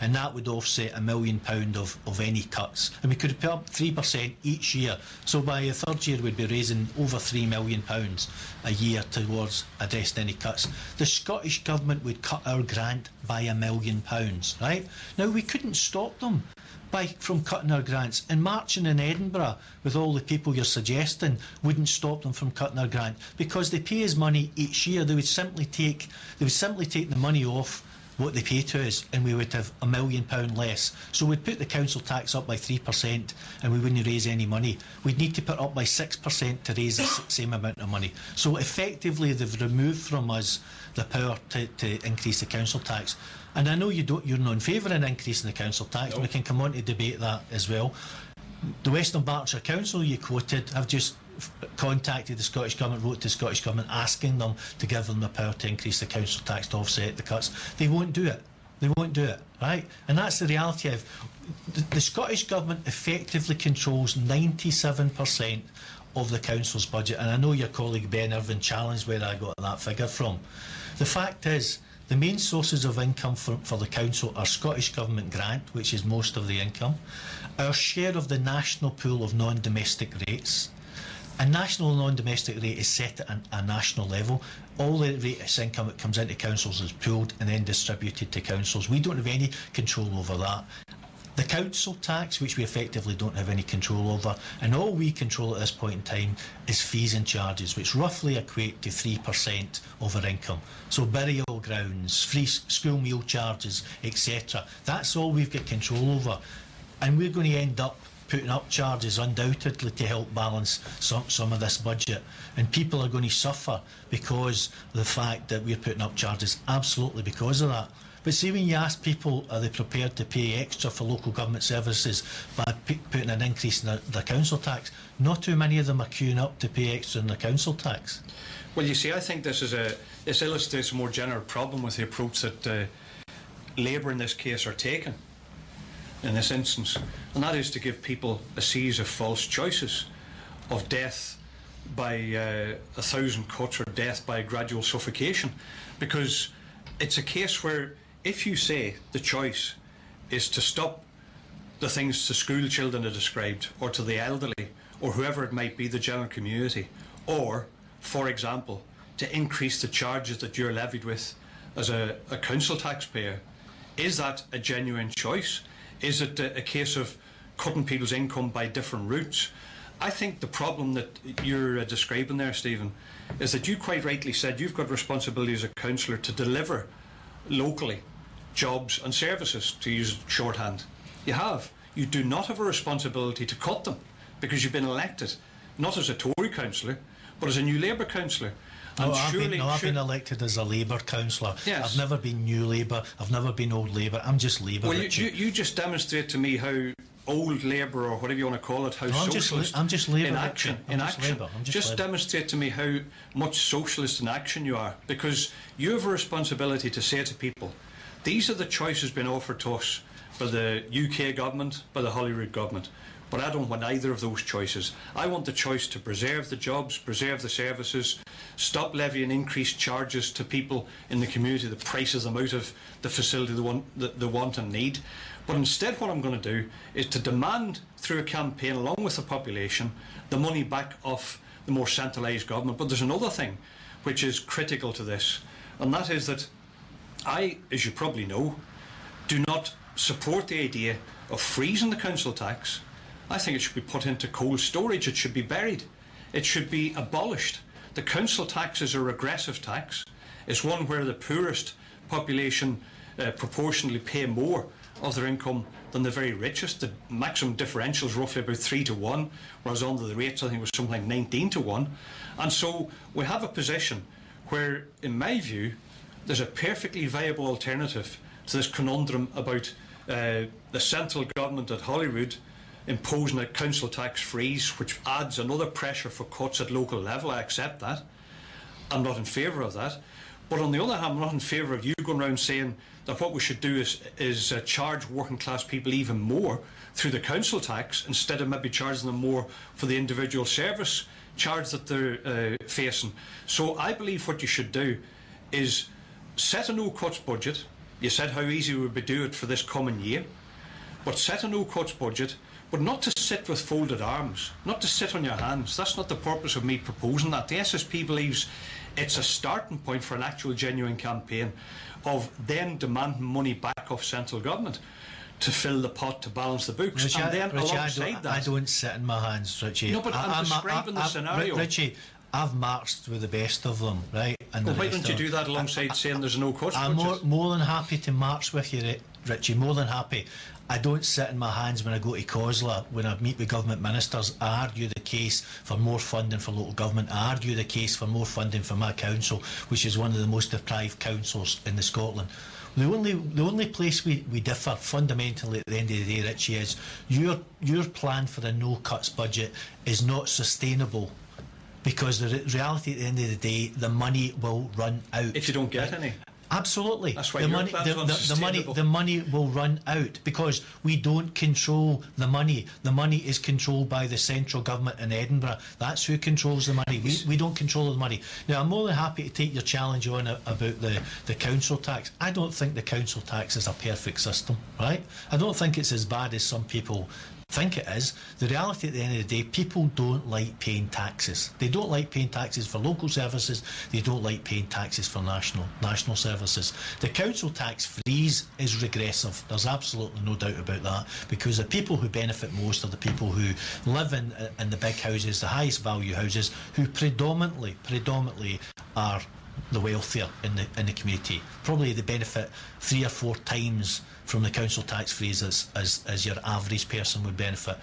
and that would offset £1 million of any cuts, and we could put up 3% each year, so by the third year we'd be raising over £3 million a year towards addressing any cuts. The Scottish Government would cut our grant by £1 million, right? Now, we couldn't stop them from cutting our grants, and marching in Edinburgh with all the people you're suggesting wouldn't stop them from cutting our grant, because they pay us money each year. They would simply take the money off what they pay to us, and we would have £1 million less. So we'd put the council tax up by 3% and we wouldn't raise any money. We'd need to put up by 6% to raise the same amount of money. So effectively they've removed from us the power to increase the council tax. And I know you're not in favour of increasing the council tax, and we can come on to debate that as well. The Western Berkshire Council you quoted have just contacted the Scottish Government, wrote to the Scottish Government asking them to give them the power to increase the council tax to offset the cuts. They won't do it. They won't do it, right? And that's the reality of the Scottish Government effectively controls 97% of the council's budget. And I know your colleague Ben Irvin challenged where I got that figure from. The fact is, the main sources of income for the council are Scottish Government grant, which is most of the income, our share of the national pool of non-domestic rates. A national non-domestic rate is set at a national level. All the rates income that comes into councils is pooled and then distributed to councils. We don't have any control over that. The council tax, which we effectively don't have any control over, and all we control at this point in time is fees and charges, which roughly equate to 3% of our income. So burial grounds, free school meal charges, etc. That's all we've got control over. And we're going to end up putting up charges undoubtedly to help balance some of this budget, and people are going to suffer because of the fact that we're putting up charges, absolutely because of that. But see, when you ask people are they prepared to pay extra for local government services by putting an increase in their council tax, not too many of them are queuing up to pay extra in their council tax. Well, you see, I think this illustrates a more general problem with the approach that Labour in this case are taking in this instance, and that is to give people a series of false choices of death by 1,000 cuts or death by gradual suffocation, because it's a case where if you say the choice is to stop the things to school children are described, or to the elderly, or whoever it might be, the general community, or, for example, to increase the charges that you're levied with as a council taxpayer, is that a genuine choice? Is it a case of cutting people's income by different routes? I think the problem that you're describing there, Stephen, is that you quite rightly said you've got responsibility as a councillor to deliver locally jobs and services, to use shorthand. You have. You do not have a responsibility to cut them, because you've been elected, not as a Tory councillor, but as a New Labour councillor. I've been elected as a Labour councillor. Yes. I've never been New Labour, I've never been Old Labour, I'm just Labour. Well, you just demonstrate to me how Old Labour, or whatever you want to call it, how socialist I'm just Labour in action. Just demonstrate to me how much socialist in action you are, because you have a responsibility to say to people, these are the choices being offered to us by the UK government, by the Holyrood government. But I don't want either of those choices. I want the choice to preserve the jobs, preserve the services, stop levying increased charges to people in the community that prices them out of the facility they want and need. But instead what I'm going to do is to demand through a campaign along with the population the money back off the more centralised government. But there's another thing which is critical to this, and that is that I, as you probably know, do not support the idea of freezing the council tax. I think it should be put into cold storage. It should be buried. It should be abolished. The council tax is a regressive tax. It's one where the poorest population proportionally pay more of their income than the very richest. The maximum differential is roughly about 3 to 1, whereas under the rates I think it was something like 19 to 1. And so we have a position where, in my view, there's a perfectly viable alternative to this conundrum about the central government at Holyrood imposing a council tax freeze, which adds another pressure for cuts at local level. I accept that. I'm not in favour of that. But on the other hand, I'm not in favour of you going around saying that what we should do is charge working class people even more through the council tax, instead of maybe charging them more for the individual service charge that they're facing. So I believe what you should do is set a no cuts budget. You said how easy it would be to do it for this coming year, but set a no cuts budget, but not to sit with folded arms, not to sit on your hands. That's not the purpose of me proposing that. The SSP believes it's a starting point for an actual genuine campaign of then demanding money back off central government to fill the pot, to balance the books. Richie, and then alongside I don't sit in my hands, Richie. No, but I'm describing the scenario. Richie, I've marched with the best of them, right? And well, why don't you do that alongside saying there's no cuts I'm budget? more than happy to march with you, Richie, more than happy. I don't sit in my hands when I go to Cllr, when I meet with government ministers. I argue the case for more funding for local government. I argue the case for more funding for my council, which is one of the most deprived councils in Scotland. The only place we differ fundamentally at the end of the day, Richie, is your plan for a no-cuts budget is not sustainable, because the reality at the end of the day, the money will run out. If you don't get any. Absolutely. That's why the money will run out, because we don't control the money. The money is controlled by the central government in Edinburgh. That's who controls the money. We don't control the money. Now, I'm more than happy to take your challenge on about the council tax. I don't think the council tax is a perfect system, right? I don't think it's as bad as some people think it is. The reality at the end of the day, people don't like paying taxes. They don't like paying taxes for local services. They don't like paying taxes for national services. The council tax freeze is regressive. There's absolutely no doubt about that, because the people who benefit most are the people who live in the big houses, the highest value houses, who predominantly are the wealthier in the community. Probably they benefit 3 or 4 times from the council tax freeze as your average person would benefit.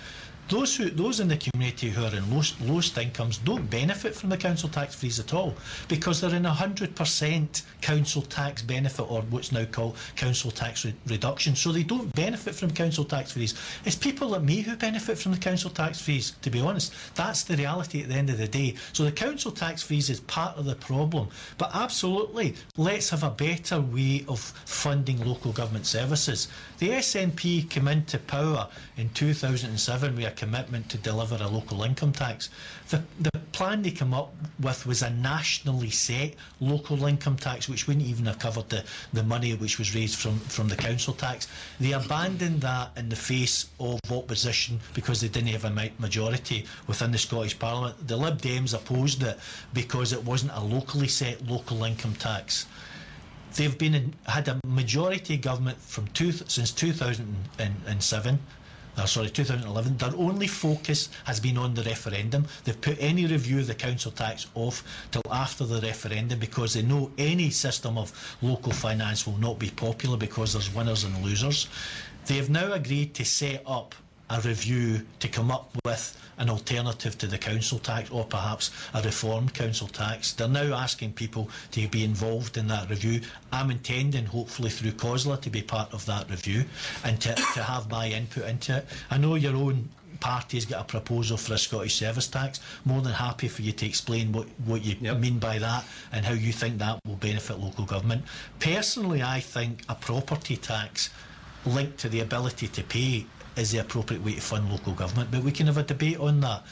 Those in the community who are in lowest incomes don't benefit from the council tax freeze at all, because they're in 100% council tax benefit, or what's now called council tax reduction. So they don't benefit from council tax freeze. It's people like me who benefit from the council tax freeze, to be honest. That's the reality at the end of the day. So the council tax freeze is part of the problem. But absolutely, let's have a better way of funding local government services. The SNP came into power in 2007 with a commitment to deliver a local income tax. The plan they came up with was a nationally set local income tax, which wouldn't even have covered the money which was raised from the council tax. They abandoned that in the face of opposition because they didn't have a majority within the Scottish Parliament. The Lib Dems opposed it because it wasn't a locally set local income tax. They've had a majority government since 2007. 2011. Their only focus has been on the referendum. They've put any review of the council tax off till after the referendum, because they know any system of local finance will not be popular, because there's winners and losers. They have now agreed to set up a review to come up with an alternative to the council tax, or perhaps a reformed council tax. They're now asking people to be involved in that review. I'm intending, hopefully through Cllr, to be part of that review and to have my input into it. I know your own party's got a proposal for a Scottish service tax. More than happy for you to explain what you mean by that and how you think that will benefit local government. Personally, I think a property tax linked to the ability to pay is the appropriate way to fund local government, but we can have a debate on that.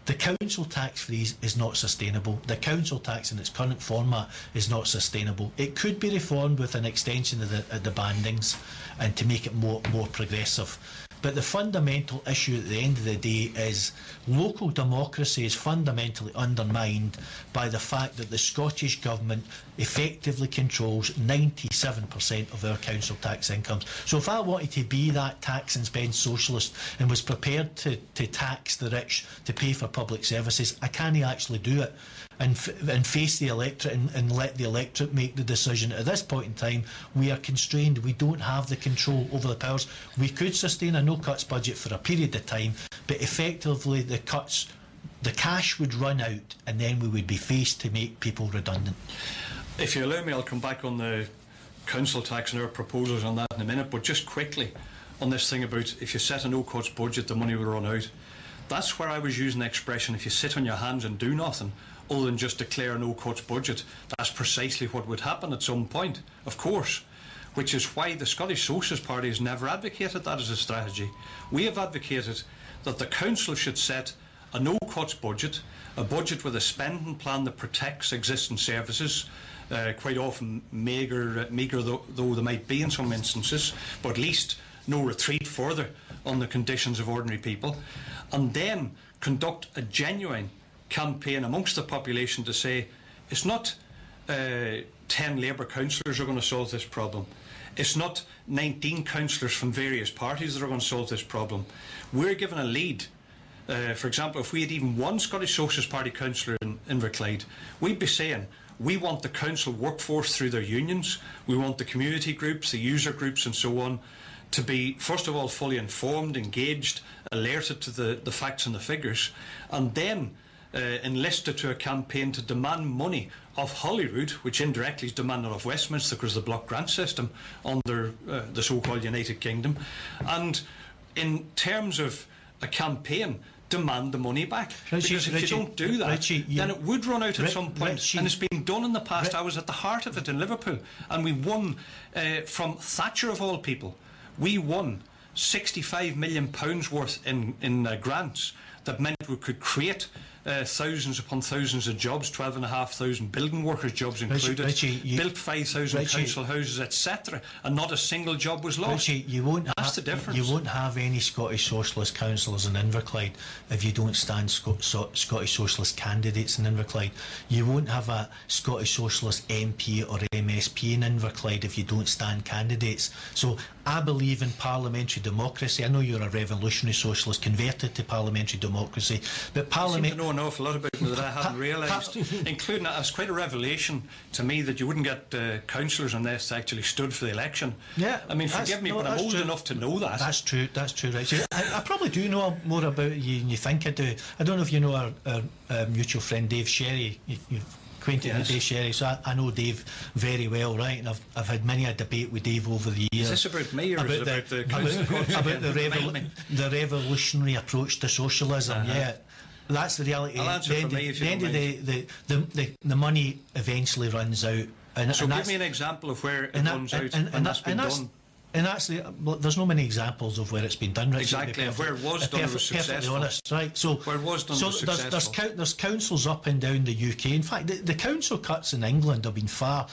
The council tax freeze is not sustainable. The council tax in its current format is not sustainable. It could be reformed with an extension of the bandings and to make it more progressive. But the fundamental issue at the end of the day is local democracy is fundamentally undermined by the fact that the Scottish Government effectively controls 97% of our council tax incomes. So if I wanted to be that tax and spend socialist and was prepared to tax the rich to pay for public services, I can't actually do it and face the electorate and let the electorate make the decision. At this point in time, we are constrained. We don't have the control over the powers. We could sustain a no-cuts budget for a period of time, but effectively the cash would run out, and then we would be faced to make people redundant. If you allow me, I'll come back on the council tax and our proposals on that in a minute, but just quickly on this thing about if you set a no-cuts budget, the money will run out. That's where I was using the expression, if you sit on your hands and do nothing other than just declare a no-cuts budget, that's precisely what would happen at some point, of course, which is why the Scottish Socialist Party has never advocated that as a strategy. We have advocated that the council should set a no-cuts budget, a budget with a spending plan that protects existing services, quite often meagre though they might be in some instances, but at least no retreat further on the conditions of ordinary people, and then conduct a genuine campaign amongst the population to say it's not 10 Labour councillors are going to solve this problem. It's not 19 councillors from various parties that are going to solve this problem. We're given a lead. For example, if we had even one Scottish Socialist Party councillor in Inverclyde, we'd be saying we want the council workforce through their unions, we want the community groups, the user groups and so on to be, first of all, fully informed, engaged, alerted to the facts and the figures, and then enlisted to a campaign to demand money of Holyrood, which indirectly is demanded of Westminster because of the block grant system under the so-called United Kingdom, and in terms of a campaign, demand the money back. Because if you don't do that, then it would run out at some point. And it's been done in the past. I was at the heart of it in Liverpool, and we won from Thatcher of all people. We won £65 million worth in grants that meant we could create thousands upon thousands of jobs, 12,500 building workers' jobs included, built 5,000 council houses, etc., and not a single job was lost. Richie, that's the difference. You won't have any Scottish Socialist councillors in Inverclyde if you don't stand Scottish Socialist candidates in Inverclyde. You won't have a Scottish Socialist MP or MSP in Inverclyde if you don't stand candidates. So I believe in parliamentary democracy. I know you're a revolutionary socialist converted to parliamentary democracy, but parliament. You seem to know an awful lot about me that I hadn't realised, including that it's quite a revelation to me that you wouldn't get councillors unless they actually stood for the election. Yeah, I mean, forgive me, but I'm old enough to know that. That's true, Richard. I probably do know more about you than you think I do. I don't know if you know our mutual friend Dave Sherry. You've acquainted with Dave Sherry, so I know Dave very well, right? And I've had many a debate with Dave over the years. Is this about me or is it about the council? About the revolutionary approach to socialism, yeah. That's the reality. I'll answer for me if you don't mind. The money eventually runs out. So give me an example of where it runs out and that's been done. And actually, there's not many examples of where it's been done, Richard. Exactly, and where it was done was successful. Perfectly honest, right? So where it was done was successful. There's councils up and down the UK. In fact, the council cuts in England have been far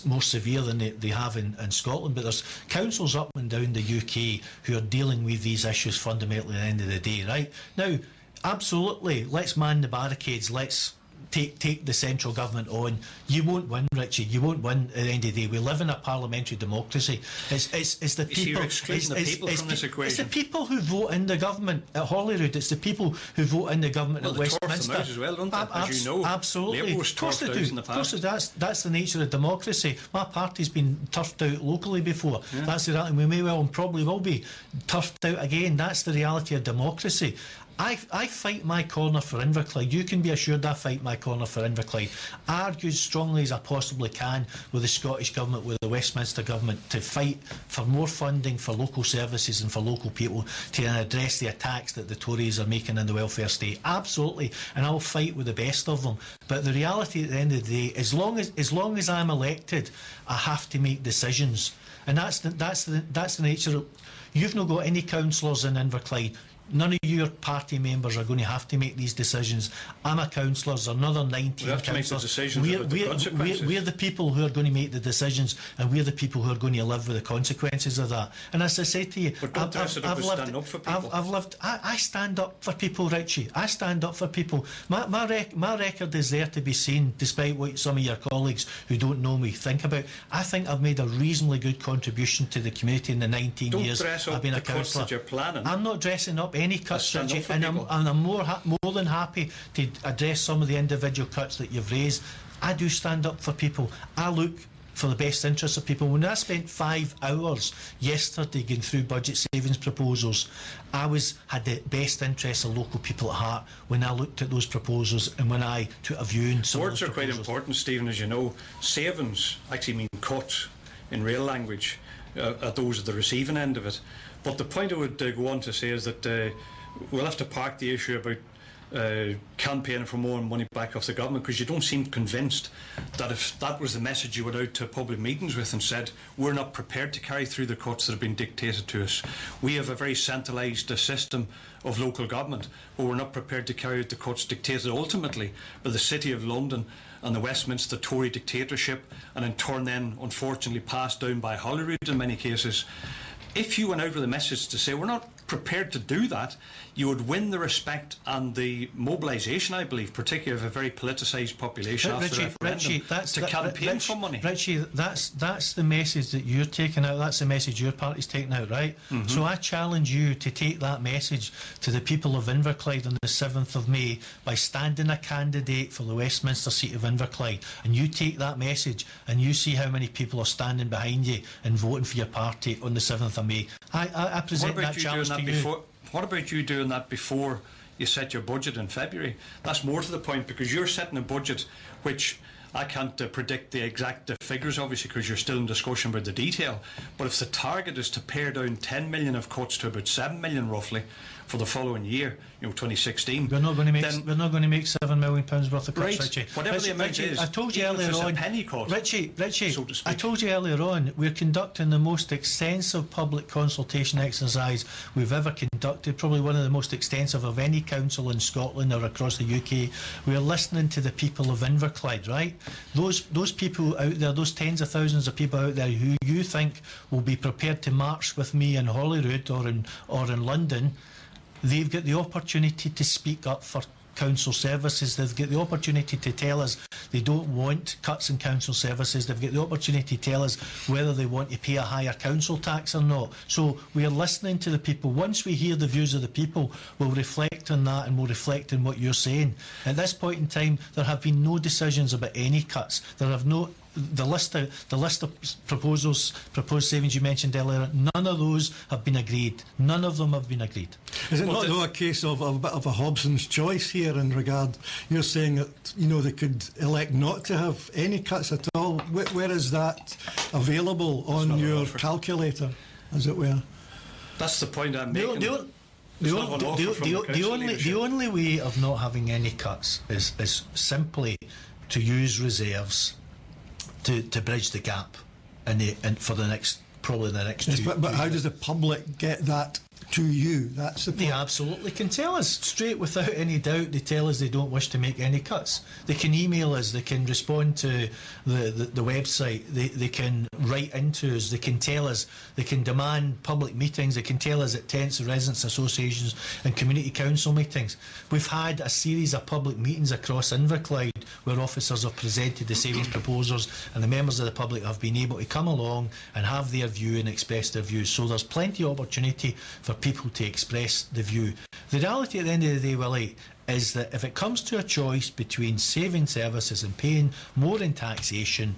more severe than they have in Scotland. But there's councils up and down the UK who are dealing with these issues fundamentally at the end of the day, right? Now, absolutely, let's man the barricades. Let's take the central government on. You won't win, Richie. You won't win at the end of the day. We live in a parliamentary democracy. It's the people. So you're excluding the people from this equation. It's the people who vote in the government at Holyrood. It's the people who vote in the government at Westminster. Them out as well, don't they? As you know, absolutely. Labour was turfed out in the past. Of course, that's the nature of democracy. My party's been turfed out locally before. Yeah. That's the reality. We may well and probably will be turfed out again. That's the reality of democracy. I fight my corner for Inverclyde. You can be assured I fight my corner for Inverclyde. I argue as strongly as I possibly can with the Scottish Government, with the Westminster Government, to fight for more funding for local services and for local people to address the attacks that the Tories are making in the welfare state. Absolutely. And I'll fight with the best of them. But the reality at the end of the day, as long as I'm elected, I have to make decisions. And that's the nature of... You've not got any councillors in Inverclyde. None of your party members are going to have to make these decisions. I'm a councillor, there's another 19 councillors. We're the people who are going to make the decisions, and we're the people who are going to live with the consequences of that. And as I said to you, I stand up for people, Richie. I stand up for people. My record is there to be seen, despite what some of your colleagues who don't know me think about. I think I've made a reasonably good contribution to the community in the 19 years I've been a councillor. I'm not dressing up any cuts, Richie, and I'm more than happy to address some of the individual cuts that you've raised. I do stand up for people. I look for the best interests of people. When I spent 5 hours yesterday going through budget savings proposals, I had the best interests of local people at heart when I looked at those proposals and when I took a view in some Words of those are quite important, Stephen, as you know. Savings actually mean cuts in real language at those at the receiving end of it. But the point I would go on to say is that we'll have to park the issue about campaigning for more money back off the government, because you don't seem convinced that if that was the message you went out to public meetings with and said, we're not prepared to carry through the cuts that have been dictated to us. We have a very centralised system of local government, but we're not prepared to carry out the cuts dictated ultimately by the City of London and the Westminster Tory dictatorship, and in turn then unfortunately passed down by Holyrood in many cases. If you went out with a message to say we're not prepared to do that, you would win the respect and the mobilisation, I believe, particularly of a very politicised population after the referendum, to campaign for money. Richie, that's the message that you're taking out. That's the message your party's taking out, right? Mm-hmm. So I challenge you to take that message to the people of Inverclyde on the 7th of May by standing a candidate for the Westminster seat of Inverclyde, and you take that message and you see how many people are standing behind you and voting for your party on the 7th of May. I present that challenge to you. What about you doing that before you set your budget in February. That's more to the point, because you're setting a budget which I can't predict the exact figures, obviously, because you're still in discussion about the detail. But if the target is to pare down 10 million of cuts to about 7 million roughly for the following year, 2016, we're not going to make £7 million worth of cuts, right, Richie. Whatever the amount is, I told you earlier on, penny cut, Richie, so to speak. I told you earlier on, we're conducting the most extensive public consultation exercise we've ever conducted, probably one of the most extensive of any council in Scotland or across the UK. We're listening to the people of Inverclyde, right? Those people out there, those tens of thousands of people out there who you think will be prepared to march with me in Holyrood or in London, they've got the opportunity to speak up for council services. They've got the opportunity to tell us they don't want cuts in council services. They've got the opportunity to tell us whether they want to pay a higher council tax or not. So we are listening to the people. Once we hear the views of the people, we'll reflect on that and we'll reflect on what you're saying. At this point in time, there have been no decisions about any cuts. There have no... The list of proposed savings you mentioned earlier, none of those have been agreed. None of them have been agreed. Is it not though a case of a bit of a Hobson's choice here in regard? You're saying that they could elect not to have any cuts at all. Where is that available on your calculator, as it were? That's the point I'm making. The only way of not having any cuts is simply to use reserves to bridge the gap for the next 2 years. But how does the public get that to you? That's the point. They absolutely can tell us straight without any doubt. They tell us they don't wish to make any cuts. They can email us, they can respond to the website, they can write into us, they can tell us, they can demand public meetings, they can tell us at tents, residents associations and community council meetings. We've had a series of public meetings across Inverclyde where officers have presented the savings proposals and the members of the public have been able to come along and have their view and express their views. So there's plenty of opportunity for people to express the view. The reality at the end of the day, Willie, is that if it comes to a choice between saving services and paying more in taxation,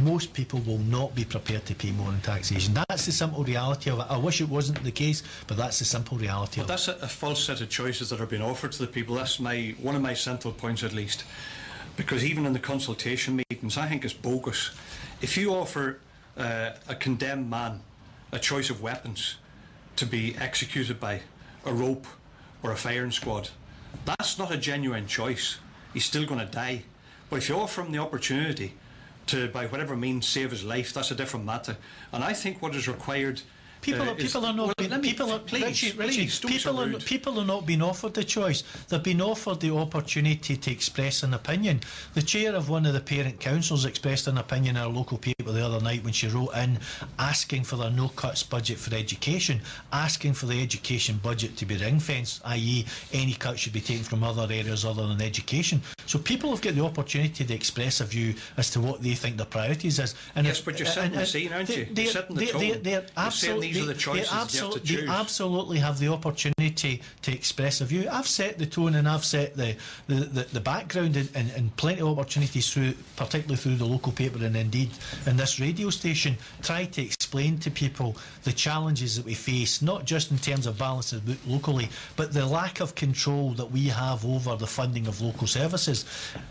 most people will not be prepared to pay more in taxation. That's the simple reality of it. I wish it wasn't the case, but that's the simple reality of it. That's a false set of choices that are being offered to the people. That's one of my central points, at least. Because even in the consultation meetings, I think it's bogus. If you offer a condemned man a choice of weapons to be executed by, a rope or a firing squad, that's not a genuine choice. He's still going to die. But if you offer him the opportunity to, by whatever means, save his life, that's a different matter. And I think what is required... People are not being offered the choice. They've been offered the opportunity to express an opinion. The chair of one of the parent councils expressed an opinion in our local paper the other night when she wrote in asking for a no cuts budget for education, asking for the education budget to be ring fenced, i.e. any cut should be taken from other areas other than education. So people have got the opportunity to express a view as to what they think their priorities is. And yes, but you're setting the scene, aren't you? You're setting the tone. They absolutely have the opportunity to express a view. I've set the tone and I've set the background and plenty of opportunities particularly through the local paper and indeed in this radio station, try to explain to people the challenges that we face, not just in terms of balance locally, but the lack of control that we have over the funding of local services.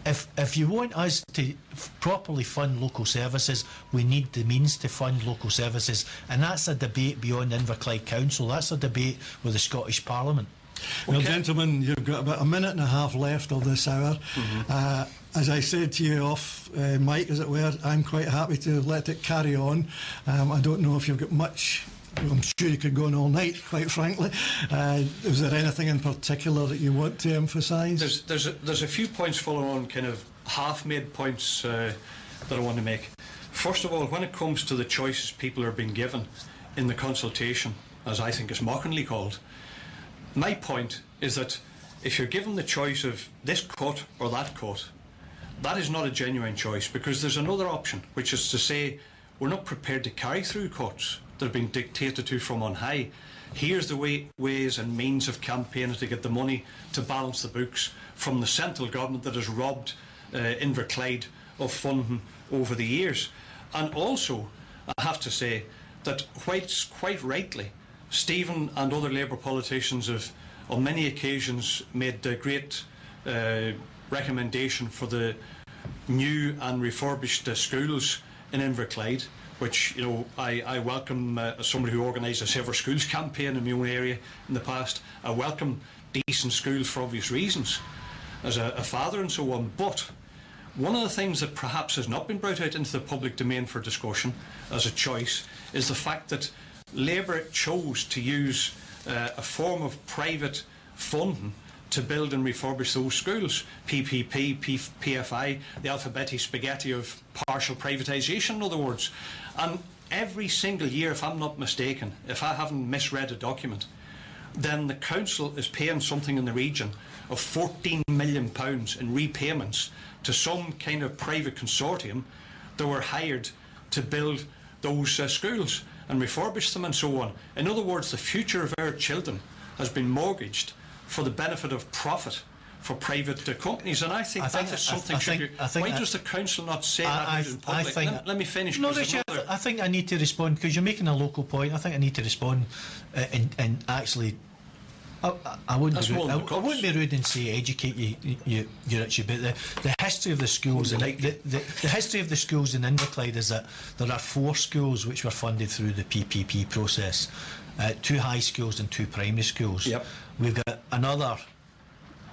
If you want us to properly fund local services, we need the means to fund local services, and that's a debate beyond Inverclyde Council. That's a debate with the Scottish Parliament. Well, gentlemen, you've got about a minute and a half left of this hour. As I said to you off mic, as it were, I'm quite happy to let it carry on. I don't know if you've got much. I'm sure you could go on all night, quite frankly. Is there anything in particular that you want to emphasise? There's a few points following on, kind of half-made points that I want to make. First of all, when it comes to the choices people are being given in the consultation, as I think it's mockingly called, my point is that if you're given the choice of this cut or that cut, that is not a genuine choice, because there's another option, which is to say we're not prepared to carry through cuts that are being dictated to from on high. Here's the ways and means of campaigning to get the money to balance the books from the central government that has robbed Inverclyde of funding over the years. And also, I have to say that quite rightly, Stephen and other Labour politicians have on many occasions made a great recommendation for the new and refurbished schools in Inverclyde, which I welcome as somebody who organised a Safer Schools campaign in my own area in the past. I welcome decent schools for obvious reasons, as a father and so on. But one of the things that perhaps has not been brought out into the public domain for discussion as a choice is the fact that Labour chose to use a form of private funding to build and refurbish those schools. PPP, PFI, the alphabetic spaghetti of partial privatisation, in other words. And every single year, if I'm not mistaken, if I haven't misread a document, then the council is paying something in the region of £14 million in repayments to some kind of private consortium that were hired to build those schools and refurbish them and so on. In other words, the future of our children has been mortgaged for the benefit of profit for private companies, and I think that is something. Why does the council not say that in public? Let me finish. No, Richie, I think I need to respond because you're making a local point. I think I need to respond and actually. I wouldn't be rude and say educate you Richie, but the history of the schools and the history of the schools in Inverclyde is that there are 4 schools which were funded through the PPP process, 2 high schools and 2 primary schools. Yep. We've got another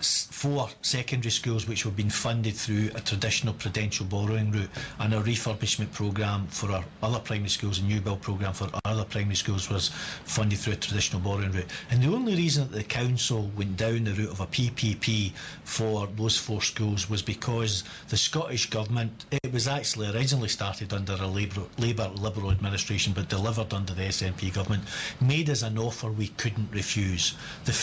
4 secondary schools which have been funded through a traditional prudential borrowing route, and a refurbishment programme for our other primary schools, a new build programme for our other primary schools was funded through a traditional borrowing route. And the only reason that the council went down the route of a PPP for those 4 schools was because the Scottish Government, it was actually originally started under a Labour Liberal administration but delivered under the SNP government, made us an offer we couldn't refuse. The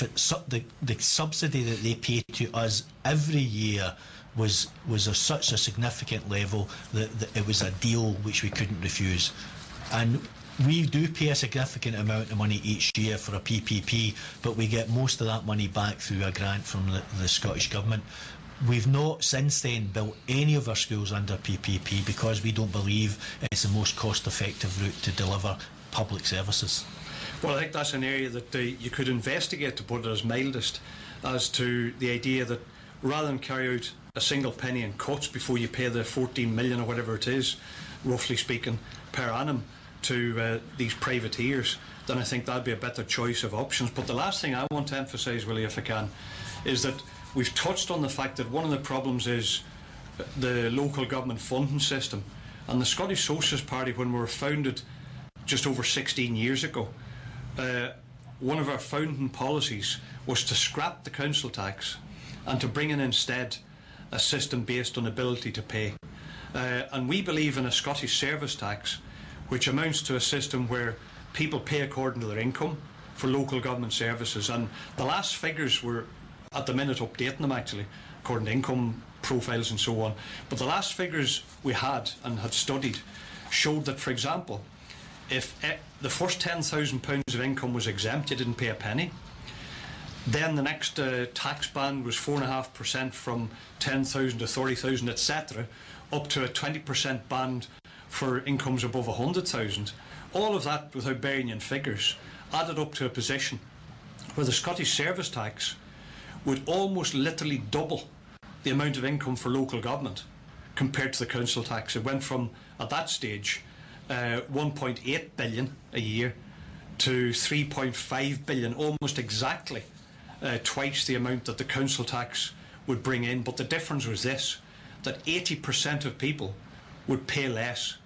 subsidy that they paid to us every year was of such a significant level that it was a deal which we couldn't refuse. And we do pay a significant amount of money each year for a PPP, but we get most of that money back through a grant from the Scottish Government. We've not since then built any of our schools under PPP because we don't believe it's the most cost-effective route to deliver public services. Well, I think that's an area that you could investigate, to put it as mildest, as to the idea that rather than carry out a single penny in cuts before you pay the 14 million or whatever it is, roughly speaking, per annum to these privateers, then I think that'd be a better choice of options. But the last thing I want to emphasise, Willie, if I can, is that we've touched on the fact that one of the problems is the local government funding system. And the Scottish Socialist Party, when we were founded just over 16 years ago, one of our founding policies was to scrap the council tax and to bring in instead a system based on ability to pay. And we believe in a Scottish service tax, which amounts to a system where people pay according to their income for local government services. And the last figures were, at the minute, updating them actually, according to income profiles and so on. But the last figures we had and had studied showed that, for example, if the first £10,000 of income was exempt, you didn't pay a penny. Then the next tax band was 4.5% from 10,000 to 30,000, etc., up to a 20% band for incomes above 100,000. All of that, without bearing in figures, added up to a position where the Scottish service tax would almost literally double the amount of income for local government compared to the council tax. It went from, at that stage, 1.8 billion a year to 3.5 billion, almost exactly twice the amount that the council tax would bring in. But the difference was this, that 80% of people would pay less.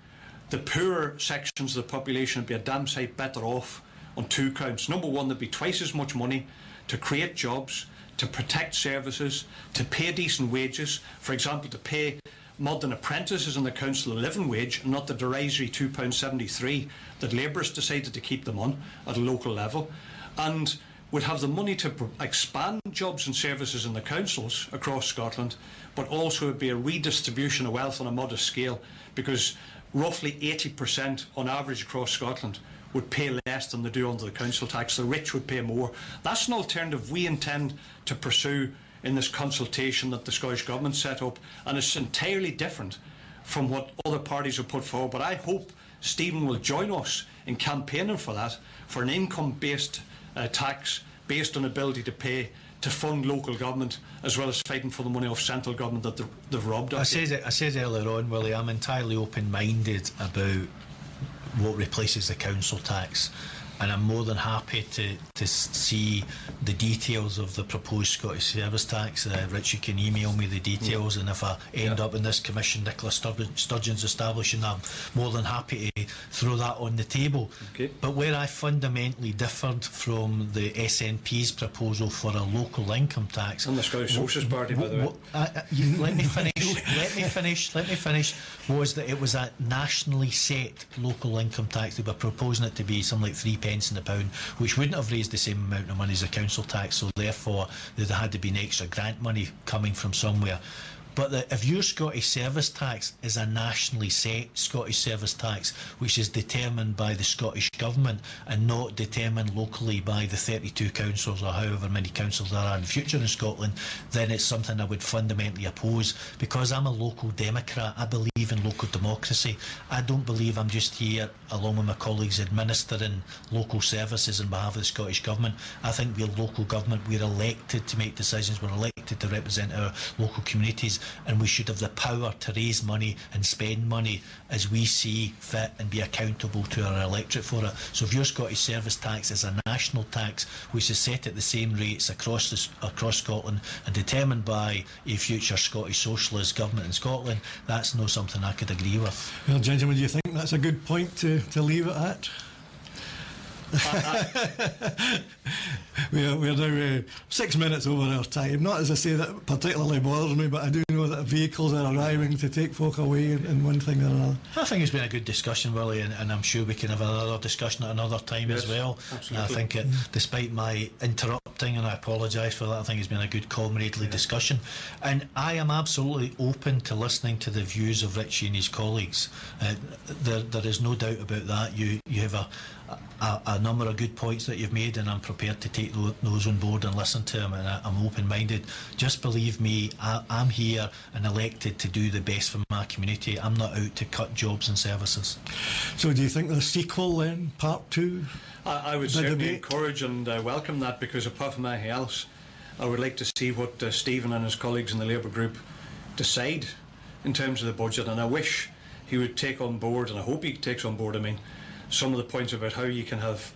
The poorer sections of the population would be a damn sight better off on 2 counts. Number one, there'd be twice as much money to create jobs, to protect services, to pay decent wages. For example, to pay modern apprentices in the council a living wage, and not the derisory £2.73 that Labour has decided to keep them on at a local level. And would have the money to expand jobs and services in the councils across Scotland, but also would be a redistribution of wealth on a modest scale, because roughly 80% on average across Scotland would pay less than they do under the council tax. The rich would pay more. That's an alternative we intend to pursue in this consultation that the Scottish Government set up, and it's entirely different from what other parties have put forward. But I hope Stephen will join us in campaigning for that, for an income-based tax based on ability to pay to fund local government, as well as fighting for the money off central government that they've robbed us. I said earlier on, Willie, I'm entirely open-minded about what replaces the council tax, and I'm more than happy to see the details of the proposed Scottish service tax. Richie can email me the details, and if I end up in this commission Nicola Sturgeon's establishing, I'm more than happy to throw that on the table. Okay. But where I fundamentally differed from the SNP's proposal for a local income tax, and the Scottish Socialist Party, by the way, let me finish, was that it was a nationally set local income tax. They were proposing it to be something like 3 pence in the pound, which wouldn't have raised the same amount of money as a council tax, so therefore there had to be an extra grant money coming from somewhere. But if your Scottish service tax is a nationally set Scottish service tax, which is determined by the Scottish Government and not determined locally by the 32 councils or however many councils there are in the future in Scotland, then it's something I would fundamentally oppose. Because I'm a local Democrat, I believe in local democracy. I don't believe I'm just here, along with my colleagues, administering local services on behalf of the Scottish Government. I think we're local government, we're elected to make decisions, we're elected to represent our local communities, and we should have the power to raise money and spend money as we see fit and be accountable to our electorate for it. So if your Scottish service tax is a national tax which is set at the same rates across Scotland and determined by a future Scottish Socialist government in Scotland, that's not something I could agree with. Well, gentlemen, do you think that's a good point to leave it at? We're now 6 minutes over our time. Not, as I say, that particularly bothers me, but I do know that vehicles are arriving to take folk away in one thing or another. I think it's been a good discussion, Willie, and I'm sure we can have another discussion at another time as well. I think despite my interrupting, and I apologise for that, I think it's been a good comradely discussion, and I am absolutely open to listening to the views of Richie and his colleagues. There is no doubt about that. You have a number of good points that you've made, and I'm prepared to take those on board and listen to them, and I'm open-minded. Just believe me, I'm here and elected to do the best for my community. I'm not out to cut jobs and services. So do you think the sequel then, part 2? I would certainly encourage and welcome that, because apart from anything else, I would like to see what Stephen and his colleagues in the Labour group decide in terms of the budget, and I wish he would take on board, and I hope he takes on board, some of the points about how you can have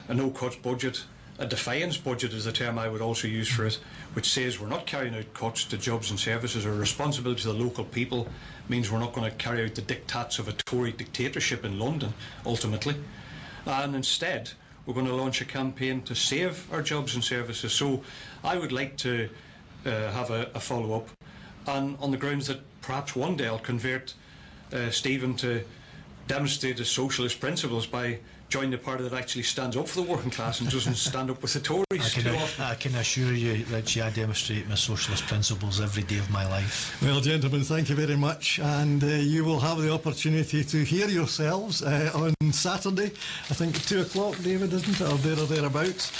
a no-cuts budget. A defiance budget is the term I would also use for it, which says we're not carrying out cuts to jobs and services. Our responsibility to the local people means we're not going to carry out the diktats of a Tory dictatorship in London, ultimately. And instead, we're going to launch a campaign to save our jobs and services. So I would like to have a follow-up, and on the grounds that perhaps one day I'll convert Stephen to demonstrate his socialist principles by joining the party that actually stands up for the working class and doesn't stand up with the Tories. I can assure you, Richie, I demonstrate my socialist principles every day of my life. Well, gentlemen, thank you very much, and you will have the opportunity to hear yourselves on Saturday, I think at 2 o'clock, David, isn't it, or there or thereabouts,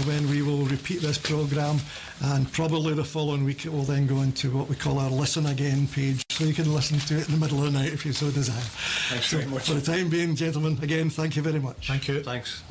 when we will repeat this programme, and probably the following week it will then go into what we call our Listen Again page, so you can listen to it in the middle of the night if you so desire. Thanks very much. For the time being, gentlemen, again, thank you very much. Thank you. Thanks.